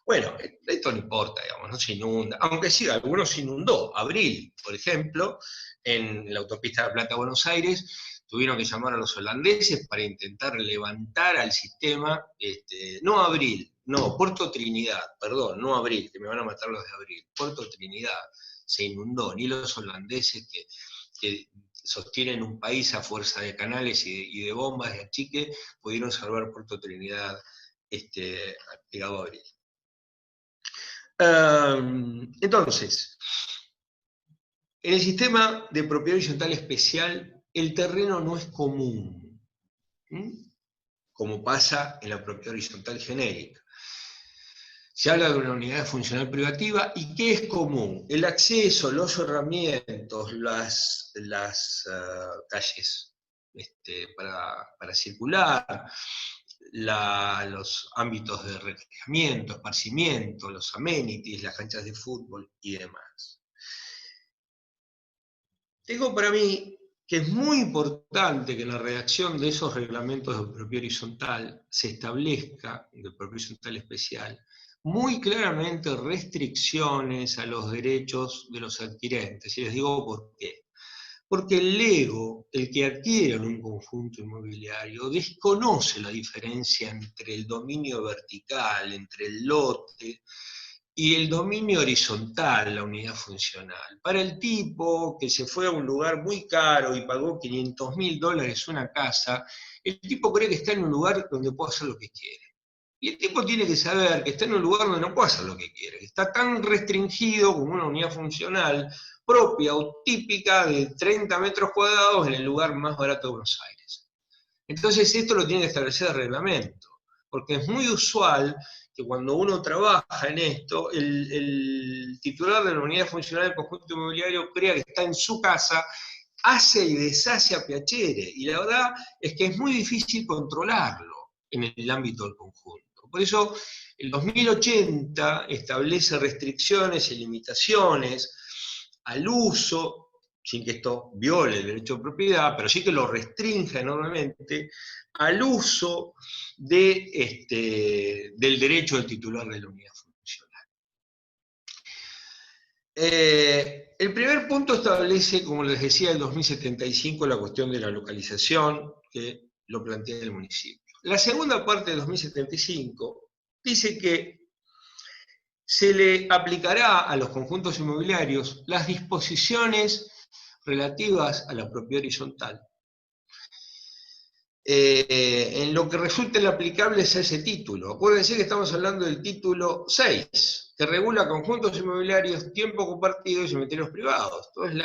Bueno, esto no importa, digamos, no se inunda, aunque sí, algunos se inundó. Abril, por ejemplo, en la autopista de La Plata-Buenos Aires, tuvieron que llamar a los holandeses para intentar levantar al sistema, no Abril, no, Puerto Trinidad, perdón, no Abril, que me van a matar los de Abril, Puerto Trinidad se inundó, ni los holandeses que sostienen un país a fuerza de canales y de bombas de achique, pudieron salvar Puerto Trinidad pegado a Abril. Entonces, en el sistema de propiedad horizontal especial, el terreno no es común, como pasa en la propiedad horizontal genérica. Se habla de una unidad funcional privativa, ¿y qué es común? El acceso, los cerramientos, las calles para circular, los ámbitos de recreamiento, esparcimiento, los amenities, las canchas de fútbol y demás. Digo para mí que es muy importante que en la redacción de esos reglamentos de propiedad horizontal se establezca, de propiedad horizontal especial, muy claramente restricciones a los derechos de los adquirentes. Y les digo por qué. Porque el lego, el que adquiere en un conjunto inmobiliario, desconoce la diferencia entre el dominio vertical, entre el lote, y el dominio horizontal, la unidad funcional. Para el tipo que se fue a un lugar muy caro y pagó $500.000 una casa, el tipo cree que está en un lugar donde puede hacer lo que quiere. Y el tipo tiene que saber que está en un lugar donde no puede hacer lo que quiere, que está tan restringido como una unidad funcional propia o típica de 30 metros cuadrados en el lugar más barato de Buenos Aires. Entonces esto lo tiene que establecer el reglamento, porque es muy usual que cuando uno trabaja en esto, el titular de la unidad funcional del conjunto inmobiliario crea que está en su casa, hace y deshace a piacere, y la verdad es que es muy difícil controlarlo en el ámbito del conjunto. Por eso el 2080 establece restricciones y limitaciones al uso, sin que esto viole el derecho de propiedad, pero sí que lo restringe enormemente, al uso del derecho del titular de la unidad funcional. El primer punto establece, como les decía, el 2075, la cuestión de la localización, que lo plantea el municipio. La segunda parte del 2075 dice que se le aplicará a los conjuntos inmobiliarios las disposiciones relativas a la propiedad horizontal, en lo que resulte aplicables a ese título. Acuérdense que estamos hablando del título 6, que regula conjuntos inmobiliarios, tiempo compartido y cementerios privados. Entonces,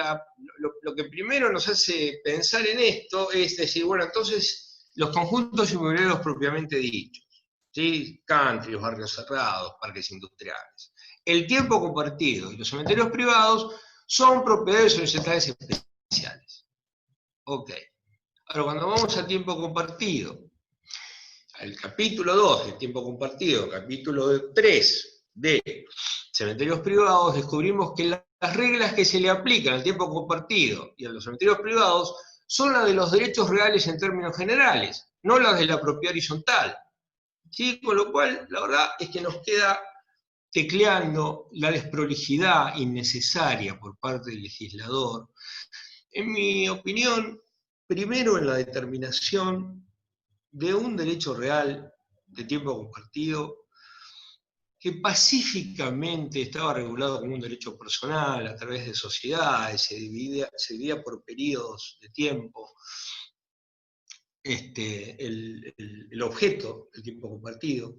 lo que primero nos hace pensar en esto es decir, bueno, entonces, los conjuntos inmobiliarios propiamente dichos, ¿sí? Country, barrios cerrados, parques industriales. El tiempo compartido y los cementerios privados son propiedades horizontales especiales. Ok. Ahora, cuando vamos a tiempo compartido, al capítulo 2 de tiempo compartido, capítulo 3 de cementerios privados, descubrimos que las reglas que se le aplican al tiempo compartido y a los cementerios privados son las de los derechos reales en términos generales, no las de la propiedad horizontal. ¿Sí? Con lo cual, la verdad es que nos queda tecleando la desprolijidad innecesaria por parte del legislador, en mi opinión, primero en la determinación de un derecho real de tiempo compartido que pacíficamente estaba regulado como un derecho personal a través de sociedades, se dividía por periodos de tiempo el objeto del tiempo compartido,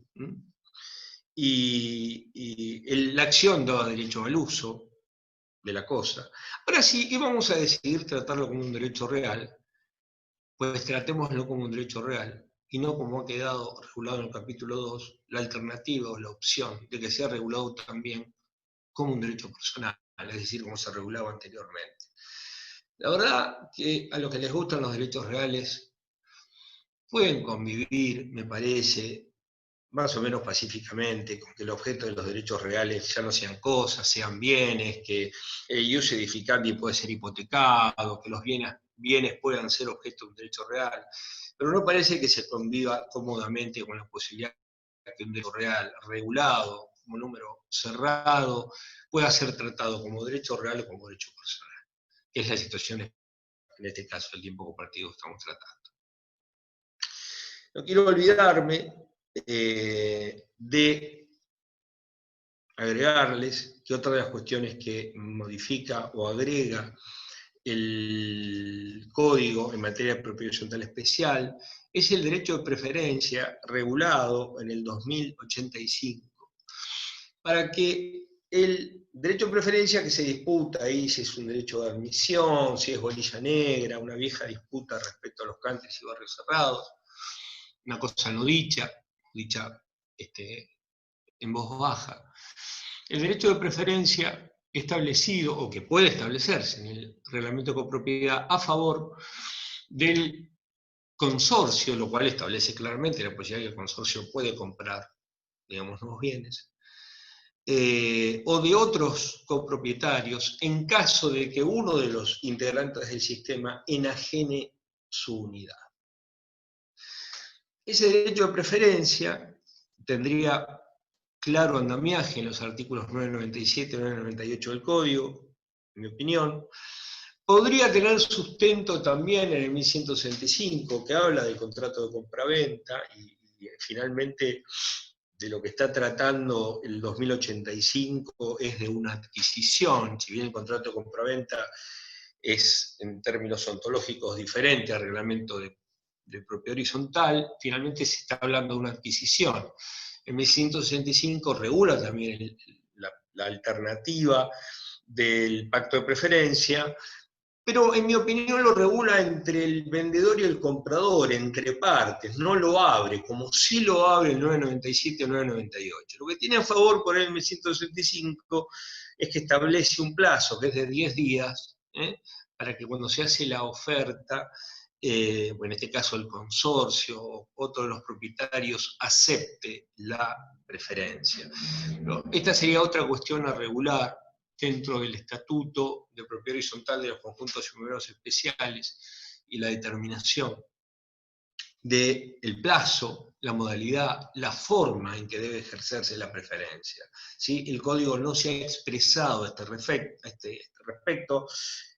y la acción daba derecho al uso de la cosa. Ahora sí, íbamos a decidir tratarlo como un derecho real, pues tratémoslo como un derecho real, y no como ha quedado regulado en el capítulo 2, la alternativa o la opción de que sea regulado también como un derecho personal, es decir, como se regulaba anteriormente. La verdad que a los que les gustan los derechos reales pueden convivir, me parece, más o menos pacíficamente, con que el objeto de los derechos reales ya no sean cosas, sean bienes, que el ius edificandi puede ser hipotecado, que los bienes puedan ser objeto de un derecho real, pero no parece que se conviva cómodamente con la posibilidad de que un derecho real regulado, como número cerrado, pueda ser tratado como derecho real o como derecho personal, que es la situación, en este caso, del tiempo compartido que estamos tratando. No quiero olvidarme de agregarles que otra de las cuestiones que modifica o agrega el código en materia de propiedad horizontal especial es el derecho de preferencia regulado en el 2085, para que el derecho de preferencia que se disputa ahí, si es un derecho de admisión, si es bolilla negra, una vieja disputa respecto a los countries y barrios cerrados, una cosa no dicha en voz baja. El derecho de preferencia establecido, o que puede establecerse en el reglamento de copropiedad a favor del consorcio, lo cual establece claramente la posibilidad de que el consorcio puede comprar, digamos, nuevos bienes, o de otros copropietarios, en caso de que uno de los integrantes del sistema enajene su unidad. Ese derecho de preferencia tendría claro andamiaje en los artículos 997 y 998 del Código, en mi opinión. Podría tener sustento también en el 1165, que habla del contrato de compraventa, y finalmente de lo que está tratando el 2085 es de una adquisición, si bien el contrato de compraventa es en términos ontológicos diferente al reglamento de propiedad horizontal, finalmente se está hablando de una adquisición. El 1165 regula también la alternativa del pacto de preferencia, pero en mi opinión lo regula entre el vendedor y el comprador, entre partes, no lo abre, como sí lo abre el 997 o 998. Lo que tiene a favor por el 1165 es que establece un plazo, que es de 10 días, para que cuando se hace la oferta, en este caso el consorcio o otro de los propietarios acepte la preferencia. Pero esta sería otra cuestión a regular dentro del Estatuto de Propiedad Horizontal de los Conjuntos Inmobiliarios Especiales y la determinación del plazo, la modalidad, la forma en que debe ejercerse la preferencia. ¿Sí? El Código no se ha expresado a este respecto.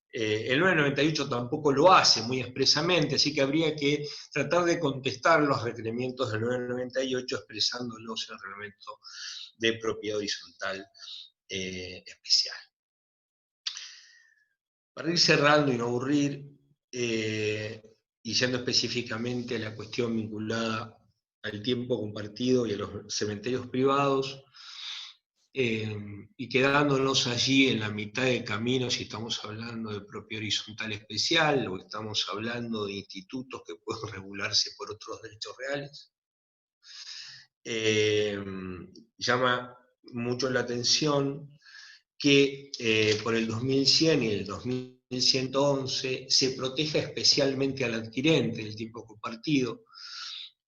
El 998 tampoco lo hace muy expresamente, así que habría que tratar de contestar los requerimientos del 998 expresándolos en el reglamento de propiedad horizontal especial. Para ir cerrando y no aburrir, y yendo específicamente a la cuestión vinculada al tiempo compartido y a los cementerios privados, y quedándonos allí en la mitad del camino, si estamos hablando de propiedad horizontal especial o estamos hablando de institutos que pueden regularse por otros derechos reales, llama mucho la atención que por el 2100 y el 2111 se proteja especialmente al adquirente del tiempo compartido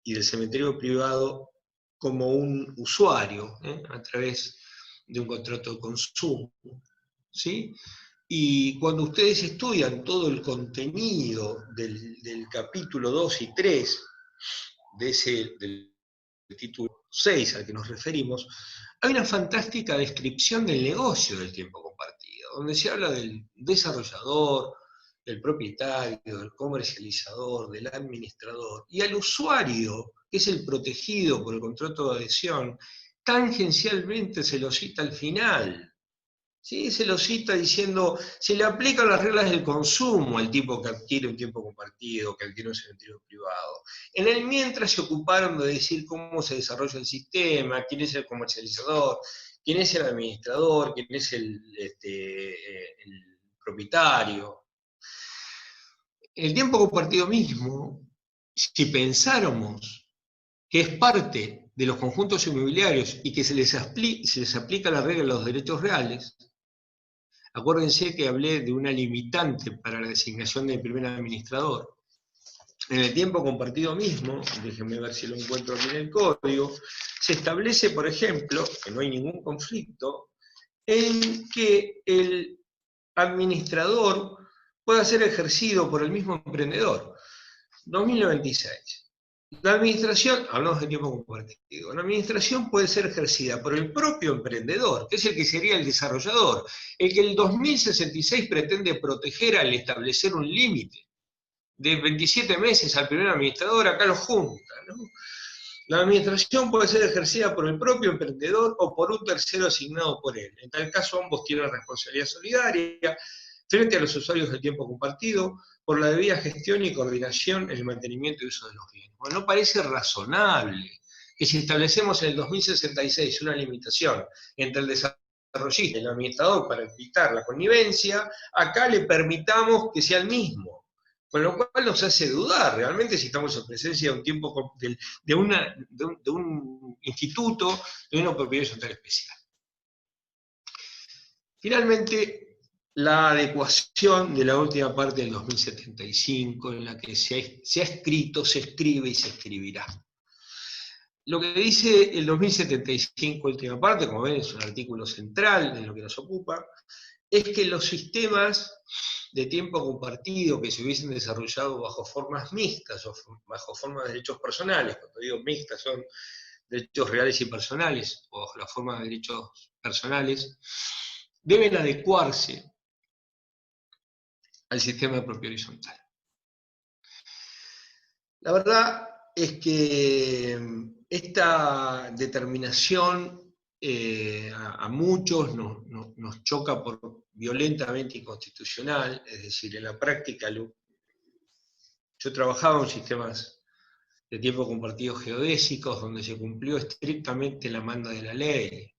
y del cementerio privado como un usuario, a través de un contrato de consumo, ¿sí? Y cuando ustedes estudian todo el contenido del capítulo 2 y 3 del título 6 al que nos referimos, hay una fantástica descripción del negocio del tiempo compartido, donde se habla del desarrollador, del propietario, del comercializador, del administrador, y al usuario, que es el protegido por el contrato de adhesión, tangencialmente se lo cita al final. ¿Sí? Se lo cita diciendo, se le aplican las reglas del consumo al tipo que adquiere un tiempo compartido, que adquiere un cementerio privado. En el mientras se ocuparon de decir cómo se desarrolla el sistema, quién es el comercializador, quién es el administrador, quién es el propietario. El tiempo compartido mismo, si pensáramos que es parte de los conjuntos inmobiliarios y que se les aplica la regla de los derechos reales, acuérdense que hablé de una limitante para la designación del primer administrador. En el tiempo compartido mismo, déjenme ver si lo encuentro aquí en el código, se establece, por ejemplo, que no hay ningún conflicto, en que el administrador pueda ser ejercido por el mismo emprendedor. 2096. La administración, hablamos de tiempo compartido, la administración puede ser ejercida por el propio emprendedor, que es el que sería el desarrollador, el que el 2066 pretende proteger al establecer un límite de 27 meses al primer administrador, acá lo junta, ¿no? La administración puede ser ejercida por el propio emprendedor o por un tercero asignado por él. En tal caso, ambos tienen responsabilidad solidaria frente a los usuarios del tiempo compartido, por la debida gestión y coordinación en el mantenimiento y uso de los bienes. Bueno, no parece razonable que si establecemos en el 2066 una limitación entre el desarrollista y el administrador para evitar la connivencia, acá le permitamos que sea el mismo. Con lo cual nos hace dudar realmente si estamos en presencia de un tiempo de un instituto, de una propiedad horizontal especial. Finalmente, la adecuación de la última parte del 2075, en la que se ha escrito, se escribe y se escribirá. Lo que dice el 2075, última parte, como ven, es un artículo central de lo que nos ocupa, es que los sistemas de tiempo compartido que se hubiesen desarrollado bajo formas mixtas o bajo formas de derechos personales, cuando digo mixtas son derechos reales y personales, o bajo la forma de derechos personales, deben adecuarse al sistema de propiedad horizontal. La verdad es que esta determinación a muchos nos choca por violentamente inconstitucional, es decir, en la práctica yo trabajaba en sistemas de tiempo compartido geodésicos donde se cumplió estrictamente la manda de la ley.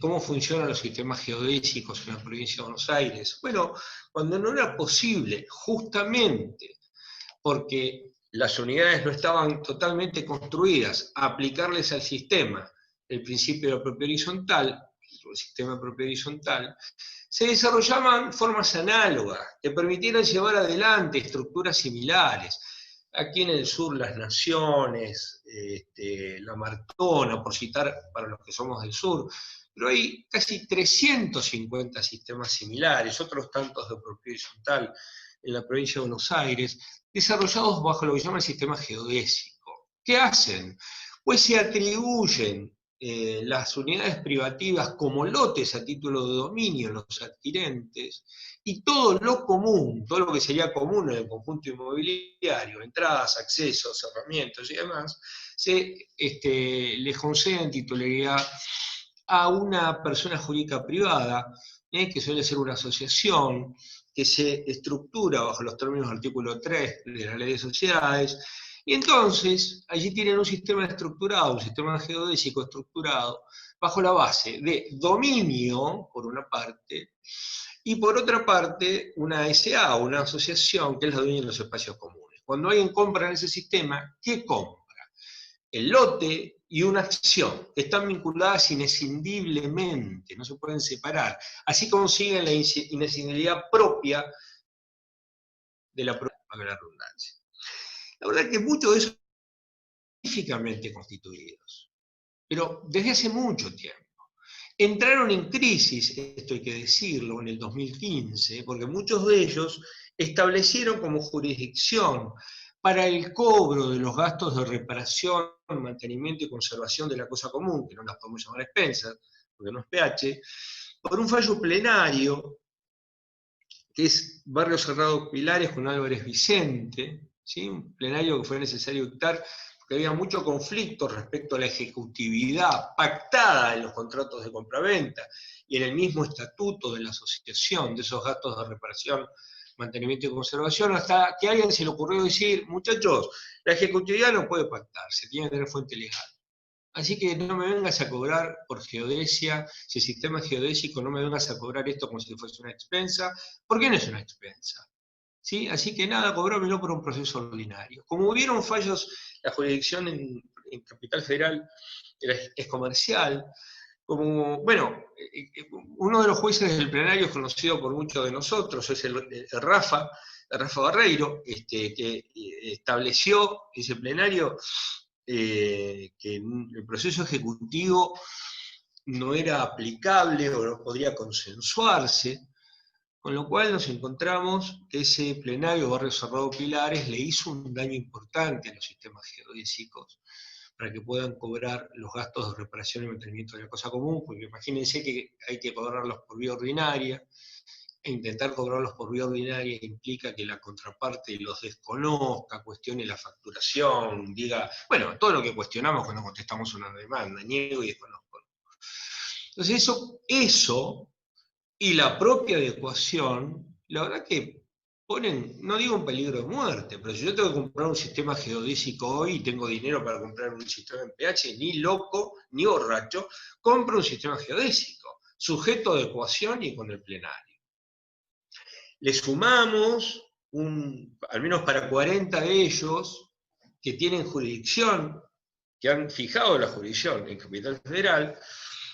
¿Cómo funcionan los sistemas geodésicos en la provincia de Buenos Aires? Bueno, cuando no era posible, justamente porque las unidades no estaban totalmente construidas, a aplicarles al sistema el principio de la propiedad horizontal, el sistema de propiedad horizontal, se desarrollaban formas análogas que permitieran llevar adelante estructuras similares. Aquí en el sur, las Naciones, la Martona, por citar para los que somos del sur, pero hay casi 350 sistemas similares, otros tantos de propiedad horizontal en la provincia de Buenos Aires, desarrollados bajo lo que se llama el sistema geodésico. ¿Qué hacen? Pues se atribuyen las unidades privativas como lotes a título de dominio en los adquirentes, y todo lo común, todo lo que sería común en el conjunto inmobiliario, entradas, accesos, cerramientos y demás, les conceden titularidad a una persona jurídica privada, que suele ser una asociación, que se estructura bajo los términos del artículo 3 de la Ley de Sociedades, y entonces allí tienen un sistema estructurado, un sistema geodésico estructurado, bajo la base de dominio, por una parte, y por otra parte, una SA, una asociación, que es la dueña de los espacios comunes. Cuando alguien compra en ese sistema, ¿qué compra? El lote y una acción, que están vinculadas inescindiblemente, no se pueden separar. Así consiguen la inescindibilidad propia de la redundancia. La verdad es que muchos de esos son científicamente constituidos, pero desde hace mucho tiempo. Entraron en crisis, esto hay que decirlo, en el 2015, porque muchos de ellos establecieron como jurisdicción para el cobro de los gastos de reparación mantenimiento y conservación de la cosa común, que no las podemos llamar expensas, porque no es PH, por un fallo plenario, que es Barrio Cerrado Pilares con Álvarez Vicente, ¿sí? Un plenario que fue necesario dictar porque había mucho conflicto respecto a la ejecutividad pactada en los contratos de compraventa y en el mismo estatuto de la asociación de esos gastos de reparación, mantenimiento y conservación, hasta que a alguien se le ocurrió decir, muchachos, la ejecutividad no puede pactarse, tiene que tener fuente legal. Así que no me vengas a cobrar por geodesia, si el sistema es geodésico, no me vengas a cobrar esto como si fuese una expensa, porque no es una expensa. ¿Sí? Así que nada, cobrámelo por un proceso ordinario. Como hubieron fallos, la jurisdicción en Capital Federal es comercial, como, bueno, uno de los jueces del plenario conocido por muchos de nosotros, es el Rafa Barreiro, que estableció ese plenario que el proceso ejecutivo no era aplicable o no podría consensuarse, con lo cual nos encontramos que ese plenario Barrio Cerrado Pilares le hizo un daño importante a los sistemas geodésicos para que puedan cobrar los gastos de reparación y mantenimiento de la cosa común, porque imagínense que hay que cobrarlos por vía ordinaria, e intentar cobrarlos por vía ordinaria implica que la contraparte los desconozca, cuestione la facturación, diga, bueno, todo lo que cuestionamos cuando contestamos una demanda, niego y desconozco. Entonces eso y la propia adecuación, la verdad que ponen, no digo en peligro de muerte, pero si yo tengo que comprar un sistema geodésico hoy y tengo dinero para comprar un sistema en pH, ni loco, ni borracho, compro un sistema geodésico, sujeto a adecuación y con el plenario. Le sumamos, al menos para 40 de ellos, que tienen jurisdicción, que han fijado la jurisdicción en Capital Federal,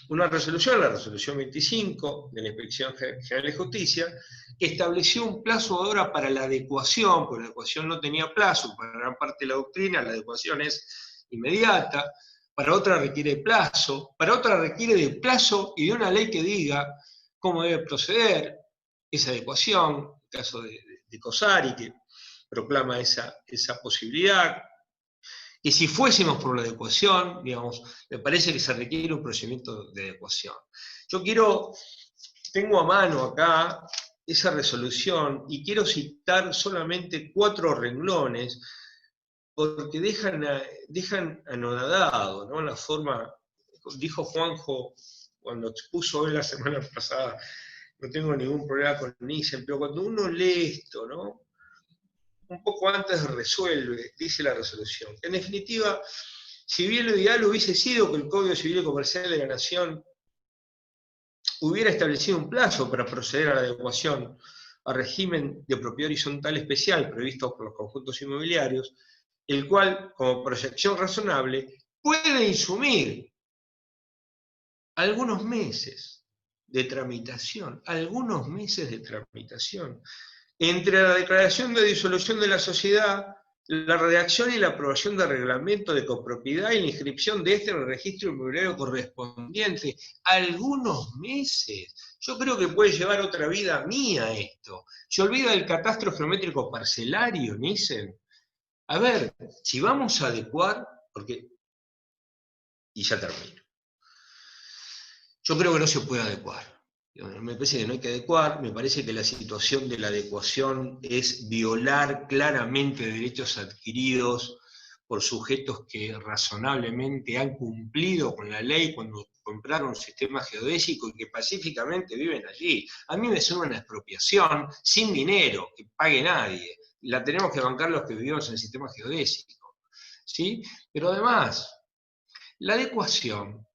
una resolución, la resolución 25 de la Inspección General de Justicia, que estableció un plazo ahora para la adecuación, porque la adecuación no tenía plazo, para gran parte de la doctrina la adecuación es inmediata, para otra requiere plazo, para otra requiere de plazo y de una ley que diga cómo debe proceder esa adecuación, el caso de Cosari, que proclama esa posibilidad, que si fuésemos por la adecuación, digamos, me parece que se requiere un procedimiento de adecuación. Yo tengo a mano acá esa resolución y quiero citar solamente 4 renglones, porque dejan anonadado, ¿no? La forma, dijo Juanjo cuando expuso él la semana pasada, no tengo ningún problema con Nielsen, pero cuando uno lee esto, ¿no? Un poco antes resuelve, dice la resolución, que en definitiva, si bien lo ideal hubiese sido que el Código Civil y Comercial de la Nación hubiera establecido un plazo para proceder a la adecuación al régimen de propiedad horizontal especial previsto por los conjuntos inmobiliarios, el cual, como proyección razonable, puede insumir algunos meses de tramitación, entre la declaración de disolución de la sociedad, la redacción y la aprobación del reglamento de copropiedad y la inscripción de este en el registro inmobiliario correspondiente. Algunos meses. Yo creo que puede llevar otra vida mía esto. ¿Se olvida del catastro geométrico parcelario, Nielsen? A ver, si vamos a adecuar, y ya termino. Yo creo que no se puede adecuar. Me parece que no hay que adecuar, me parece que la situación de la adecuación es violar claramente derechos adquiridos por sujetos que razonablemente han cumplido con la ley cuando compraron un sistema geodésico y que pacíficamente viven allí. A mí me suena una expropiación sin dinero, que pague nadie. La tenemos que bancar los que vivimos en el sistema geodésico, ¿sí? Pero además, la adecuación,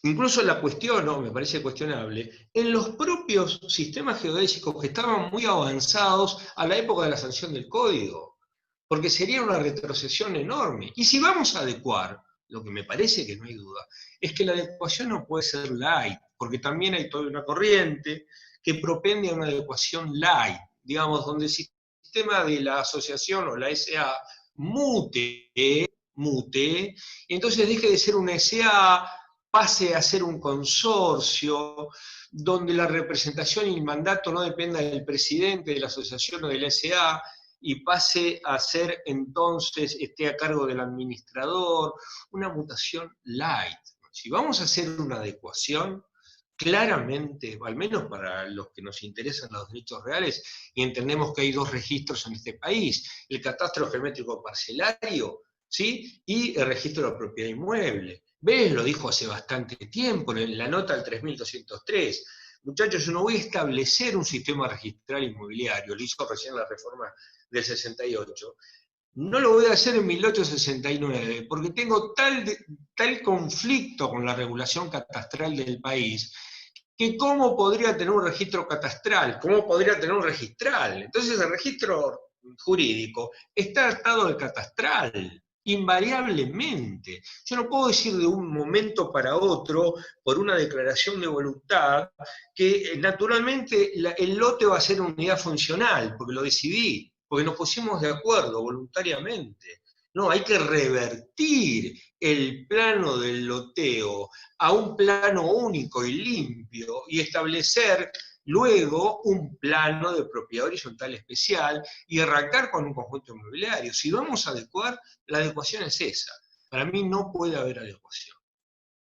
incluso la cuestiono, me parece cuestionable, en los propios sistemas geodésicos que estaban muy avanzados a la época de la sanción del código, porque sería una retrocesión enorme. Y si vamos a adecuar, lo que me parece que no hay duda, es que la adecuación no puede ser light, porque también hay toda una corriente que propende a una adecuación light, digamos, donde el sistema de la asociación o la SA mute, y entonces deje de ser una SA, pase a ser un consorcio, donde la representación y el mandato no dependa del presidente de la asociación o de la SA, y pase a ser entonces, esté a cargo del administrador, una mutación light. Si vamos a hacer una adecuación, claramente, al menos para los que nos interesan los derechos reales, y entendemos que hay dos registros en este país, el catastro geométrico parcelario, ¿sí? Y el registro de la propiedad inmueble. ¿Ves? Lo dijo hace bastante tiempo, en la nota del 3203. Muchachos, yo no voy a establecer un sistema registral inmobiliario, lo hizo recién la reforma del 68. No lo voy a hacer en 1869, porque tengo tal conflicto con la regulación catastral del país, que cómo podría tener un registro catastral, cómo podría tener un registral. Entonces el registro jurídico está atado al catastral, invariablemente. Yo no puedo decir de un momento para otro, por una declaración de voluntad, que naturalmente el lote va a ser una unidad funcional, porque lo decidí, porque nos pusimos de acuerdo voluntariamente. No, hay que revertir el plano del loteo a un plano único y limpio y establecer luego un plano de propiedad horizontal especial y arrancar con un conjunto inmobiliario. Si vamos a adecuar, la adecuación es esa. Para mí no puede haber adecuación.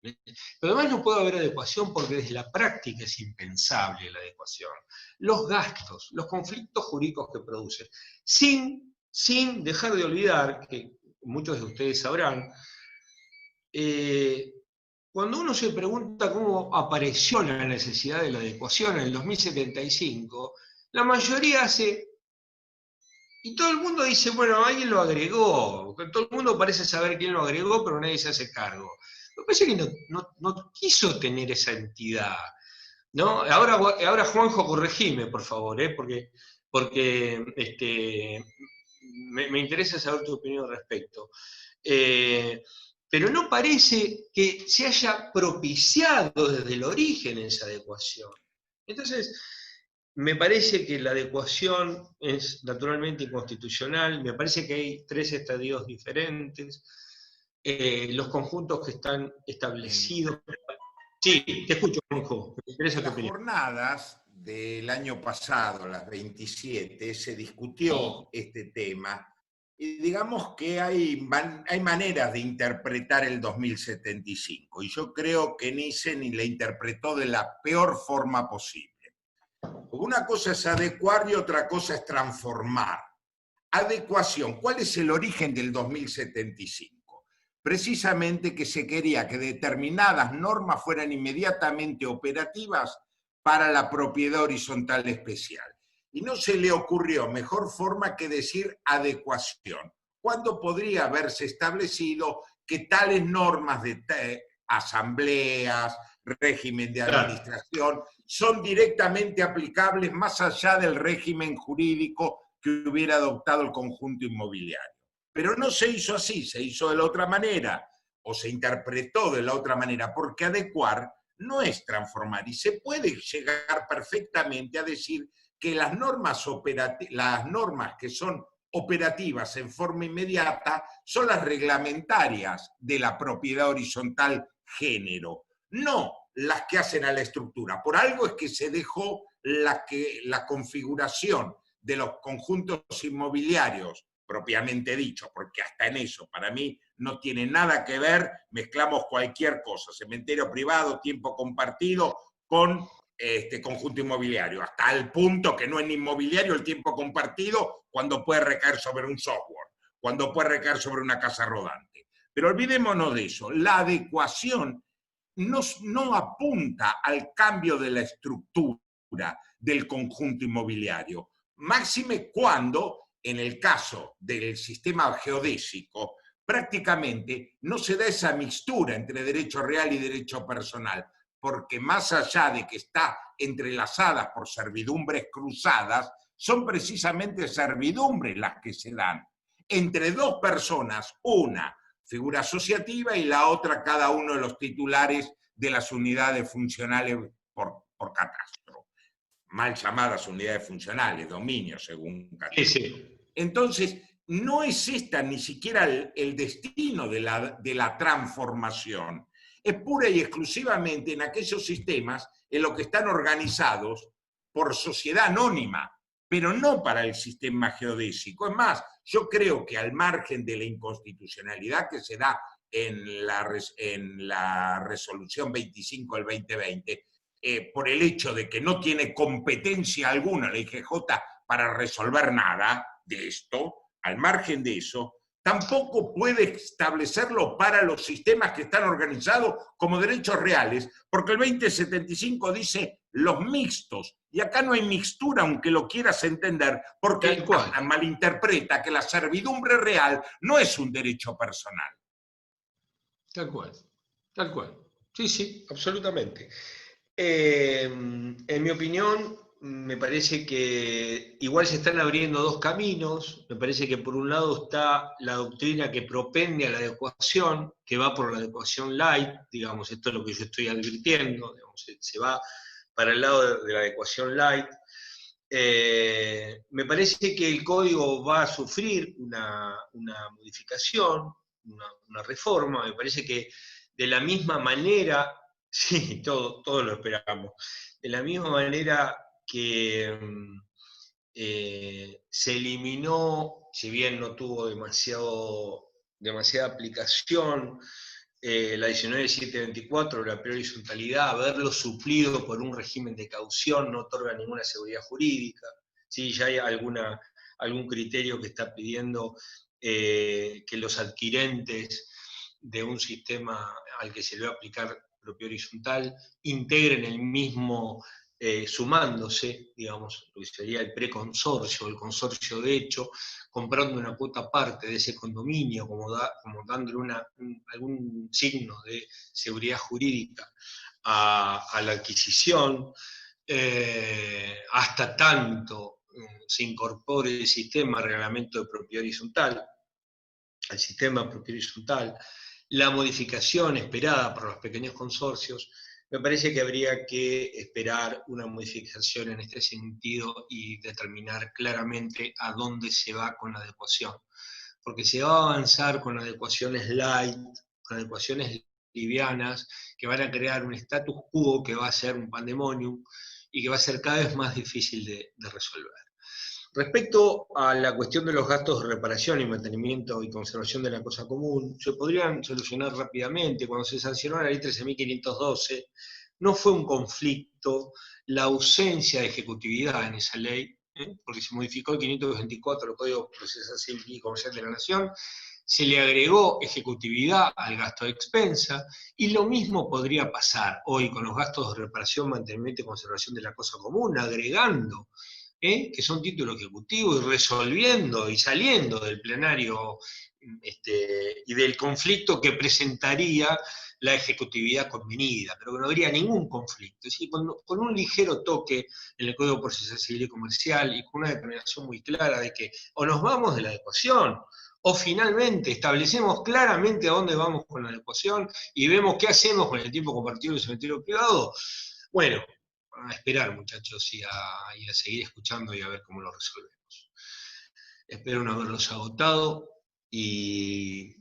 Pero además no puede haber adecuación porque desde la práctica es impensable la adecuación. Los gastos, los conflictos jurídicos que producen, sin dejar de olvidar, que muchos de ustedes sabrán, cuando uno se pregunta cómo apareció la necesidad de la adecuación en el 2075, la mayoría hace, y todo el mundo dice, bueno, alguien lo agregó, todo el mundo parece saber quién lo agregó, pero nadie se hace cargo. Me parece que no quiso tener esa entidad, ¿no? Ahora Juanjo, corregime, por favor, porque me interesa saber tu opinión al respecto. Pero no parece que se haya propiciado desde el origen esa adecuación. Entonces, me parece que la adecuación es naturalmente inconstitucional, me parece que hay tres estadios diferentes, los conjuntos que están establecidos. Sí, te escucho, Juanjo, me interesa En tu las opinión. jornadas del año pasado, las 27, se discutió este tema y digamos que hay maneras de interpretar el 2075 y yo creo que Nissen la interpretó de la peor forma posible. Una cosa es adecuar y otra cosa es transformar. Adecuación, ¿cuál es el origen del 2075? Precisamente que se quería que determinadas normas fueran inmediatamente operativas para la propiedad horizontal especial. Y no se le ocurrió mejor forma que decir adecuación, cuando podría haberse establecido que tales normas de asambleas, régimen de administración, son directamente aplicables más allá del régimen jurídico que hubiera adoptado el conjunto inmobiliario. Pero no se hizo así, se hizo de la otra manera, o se interpretó de la otra manera, porque adecuar no es transformar, y se puede llegar perfectamente a decir que las normas que son operativas en forma inmediata son las reglamentarias de la propiedad horizontal género, no las que hacen a la estructura. Por algo es que se dejó la configuración de los conjuntos inmobiliarios, propiamente dicho, porque hasta en eso, para mí, no tiene nada que ver, mezclamos cualquier cosa, cementerio privado, tiempo compartido, con conjunto inmobiliario, hasta el punto que no es ni inmobiliario el tiempo compartido cuando puede recaer sobre un software, cuando puede recaer sobre una casa rodante. Pero olvidémonos de eso, la adecuación no apunta al cambio de la estructura del conjunto inmobiliario, máxime cuando, en el caso del sistema geodésico, prácticamente no se da esa mixtura entre derecho real y derecho personal, porque más allá de que está entrelazadas por servidumbres cruzadas, son precisamente servidumbres las que se dan entre dos personas, una figura asociativa y la otra cada uno de los titulares de las unidades funcionales por catastro. Mal llamadas unidades funcionales, dominios según catastro. Sí. Entonces, no es esta ni siquiera el destino de la transformación. Es pura y exclusivamente en aquellos sistemas en los que están organizados por sociedad anónima, pero no para el sistema geodésico. Es más, yo creo que al margen de la inconstitucionalidad que se da en la resolución 25 del 2020, por el hecho de que no tiene competencia alguna la IGJ para resolver nada de esto, al margen de eso, tampoco puede establecerlo para los sistemas que están organizados como derechos reales, porque el 2075 dice los mixtos, y acá no hay mixtura, aunque lo quieras entender, porque el CAFTA malinterpreta que la servidumbre real no es un derecho personal. Tal cual, tal cual. Sí, sí, absolutamente. En mi opinión, me parece que igual se están abriendo dos caminos. Me parece que por un lado está la doctrina que propende a la adecuación, que va por la adecuación light, digamos, esto es lo que yo estoy advirtiendo, digamos, se va para el lado de la adecuación light. Me parece que el código va a sufrir una modificación, una reforma. Me parece que de la misma manera, sí, todo lo esperamos, de la misma manera que se eliminó, si bien no tuvo demasiada aplicación, la 19.724, la prehorizontalidad, haberlo suplido por un régimen de caución no otorga ninguna seguridad jurídica. ¿Sí? Ya hay algún criterio que está pidiendo que los adquirentes de un sistema al que se le va a aplicar propio horizontal integren el mismo, sumándose, digamos, lo que sería el preconsorcio, el consorcio de hecho, comprando una cuota aparte de ese condominio, como dándole algún signo de seguridad jurídica a la adquisición, hasta tanto se incorpore el sistema reglamento de propiedad horizontal, al sistema de propiedad horizontal, la modificación esperada por los pequeños consorcios. Me parece que habría que esperar una modificación en este sentido y determinar claramente a dónde se va con la adecuación. Porque se va a avanzar con adecuaciones light, con adecuaciones livianas, que van a crear un status quo que va a ser un pandemonium y que va a ser cada vez más difícil de resolver. Respecto a la cuestión de los gastos de reparación y mantenimiento y conservación de la cosa común, se podrían solucionar rápidamente. Cuando se sancionó la ley 13.512, no fue un conflicto la ausencia de ejecutividad en esa ley, porque se modificó el 524 del Código Procesal Civil y Comercial de la Nación, se le agregó ejecutividad al gasto de expensa, y lo mismo podría pasar hoy con los gastos de reparación, mantenimiento y conservación de la cosa común, agregando que son títulos ejecutivos y resolviendo y saliendo del plenario y del conflicto que presentaría la ejecutividad convenida, pero que no habría ningún conflicto. Es decir, con un ligero toque en el Código Procesal Civil y Comercial y con una determinación muy clara de que o nos vamos de la adecuación, o finalmente establecemos claramente a dónde vamos con la adecuación y vemos qué hacemos con el tiempo compartido y el cementerio privado. Bueno, a esperar, muchachos, y a seguir escuchando y a ver cómo lo resolvemos. Espero no haberlos agotado, y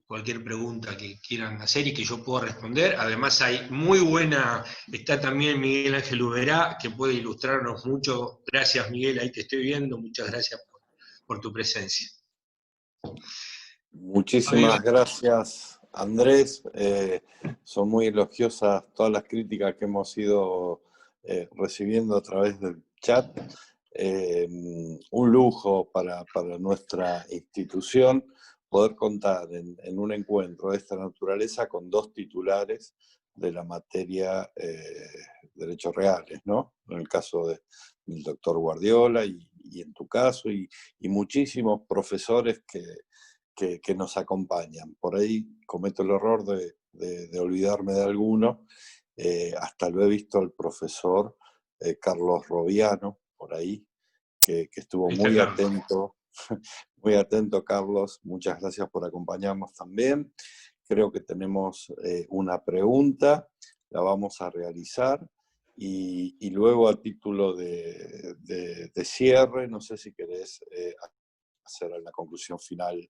cualquier pregunta que quieran hacer y que yo pueda responder. Además hay muy buena, está también Miguel Ángel Uberá, que puede ilustrarnos mucho. Gracias, Miguel, ahí te estoy viendo. Muchas gracias por tu presencia. Muchísimas gracias, Andrés. Son muy elogiosas todas las críticas que hemos ido recibiendo a través del chat. Un lujo para nuestra institución poder contar en un encuentro de esta naturaleza con dos titulares de la materia derechos reales, ¿no? En el caso del doctor Guardiola y en tu caso, y muchísimos profesores que nos acompañan. Por ahí cometo el error de olvidarme de alguno. Hasta lo he visto al profesor Carlos Roviano, por ahí, que estuvo muy atento. Muy atento, Carlos. Muchas gracias por acompañarnos también. Creo que tenemos una pregunta, la vamos a realizar. Y luego, a título de cierre, no sé si querés hacer la conclusión final,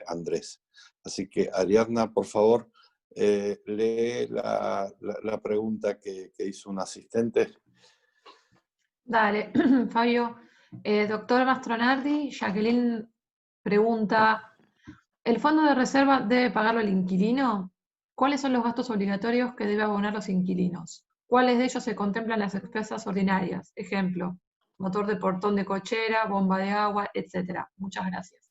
Andrés. Así que, Ariadna, por favor, lee la pregunta que hizo un asistente. Dale, Fabio. Doctor Mastronardi, Jacqueline pregunta, ¿el fondo de reserva debe pagarlo el inquilino? ¿Cuáles son los gastos obligatorios que deben abonar los inquilinos? ¿Cuáles de ellos se contemplan en las expensas ordinarias? Ejemplo, motor de portón de cochera, bomba de agua, etcétera. Muchas gracias.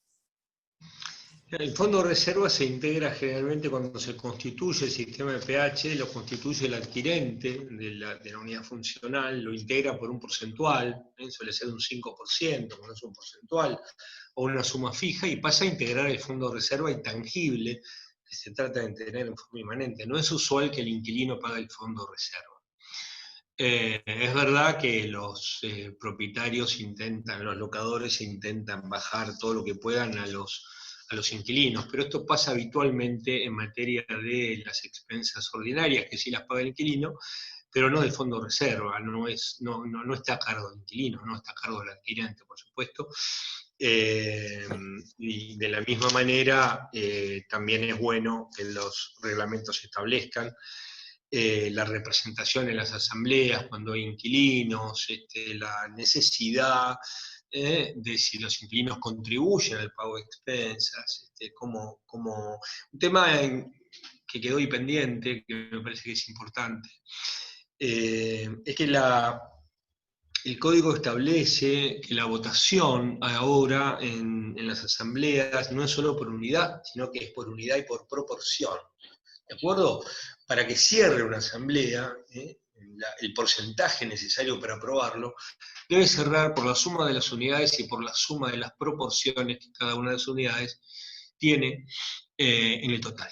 El fondo de reserva se integra generalmente cuando se constituye el sistema de pH, lo constituye el adquirente de la unidad funcional, lo integra por un porcentual, suele ser un 5%, cuando es un porcentual, o una suma fija, y pasa a integrar el fondo de reserva intangible que se trata de tener en forma inmanente. No es usual que el inquilino pague el fondo de reserva. Es verdad que los propietarios los locadores intentan bajar todo lo que puedan a los inquilinos, pero esto pasa habitualmente en materia de las expensas ordinarias, que sí las paga el inquilino, pero no del fondo de reserva, no está a cargo del inquilino, no está a cargo del adquirente, por supuesto. Y de la misma manera, también es bueno que los reglamentos establezcan la representación en las asambleas cuando hay inquilinos, la necesidad de si los inquilinos contribuyen al pago de expensas, como un tema que quedó ahí pendiente, que me parece que es importante, es que el código establece que la votación ahora en las asambleas no es solo por unidad, sino que es por unidad y por proporción. ¿De acuerdo? Para que cierre una asamblea, el porcentaje necesario para aprobarlo debe cerrar por la suma de las unidades y por la suma de las proporciones que cada una de las unidades tiene en el total.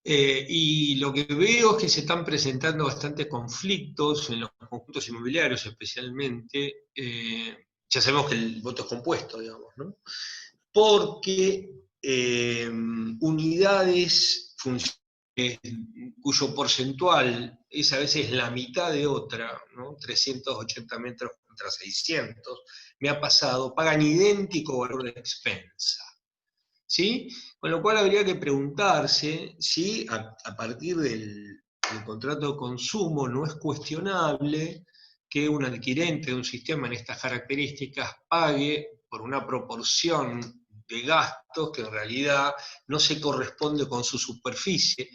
Y lo que veo es que se están presentando bastantes conflictos en los conjuntos inmobiliarios especialmente. Ya sabemos que el voto es compuesto, digamos, ¿no? Porque unidades cuyo porcentual es a veces la mitad de otra, ¿no? 380 metros contra 600, me ha pasado, pagan idéntico valor de expensa. ¿Sí? Con lo cual habría que preguntarse si a partir del contrato de consumo no es cuestionable que un adquirente de un sistema en estas características pague por una proporción de gastos que en realidad no se corresponde con su superficie,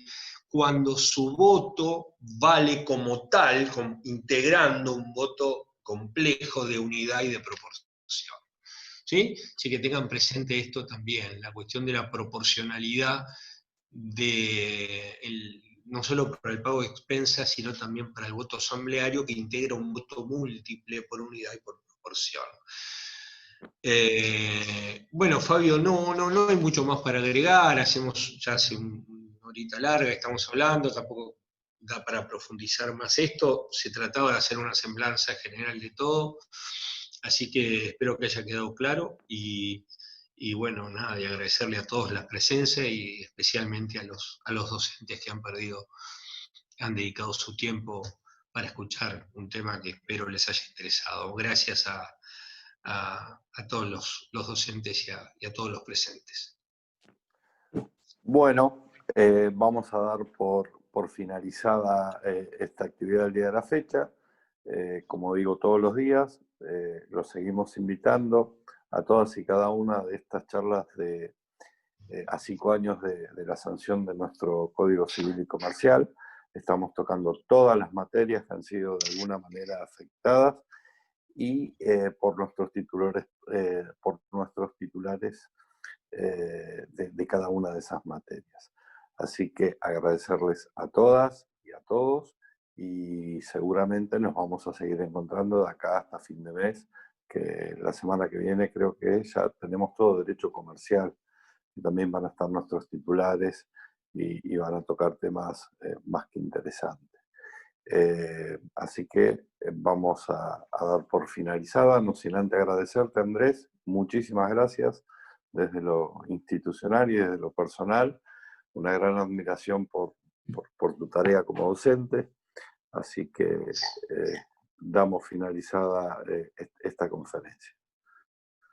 cuando su voto vale como tal, integrando un voto complejo de unidad y de proporción. ¿Sí? Así que tengan presente esto también, la cuestión de la proporcionalidad no solo para el pago de expensas, sino también para el voto asambleario, que integra un voto múltiple por unidad y por proporción. Bueno, Fabio, no hay mucho más para agregar, ya hace una horita larga estamos hablando, tampoco da para profundizar más esto, se trataba de hacer una semblanza general de todo. Así que espero que haya quedado claro y bueno, nada, y agradecerle a todos la presencia y especialmente a los docentes que han dedicado su tiempo para escuchar un tema que espero les haya interesado. Gracias a todos los docentes y a todos los presentes. Bueno, vamos a dar por finalizada esta actividad del día de la fecha. Como digo todos los días, los seguimos invitando a todas y cada una de estas charlas a 5 años de la sanción de nuestro Código Civil y Comercial. Estamos tocando todas las materias que han sido de alguna manera afectadas y por nuestros titulares de cada una de esas materias. Así que agradecerles a todas y a todos y seguramente nos vamos a seguir encontrando de acá hasta fin de mes, que la semana que viene creo que ya tenemos todo derecho comercial y también van a estar nuestros titulares y van a tocar temas más que interesantes. Así que vamos a dar por finalizada, no sin antes agradecerte, Andrés, muchísimas gracias desde lo institucional y desde lo personal, una gran admiración por tu tarea como docente, así que damos finalizada esta conferencia.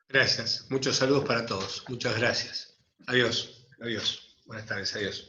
Gracias, muchos saludos para todos, muchas gracias. Adiós, buenas tardes, adiós.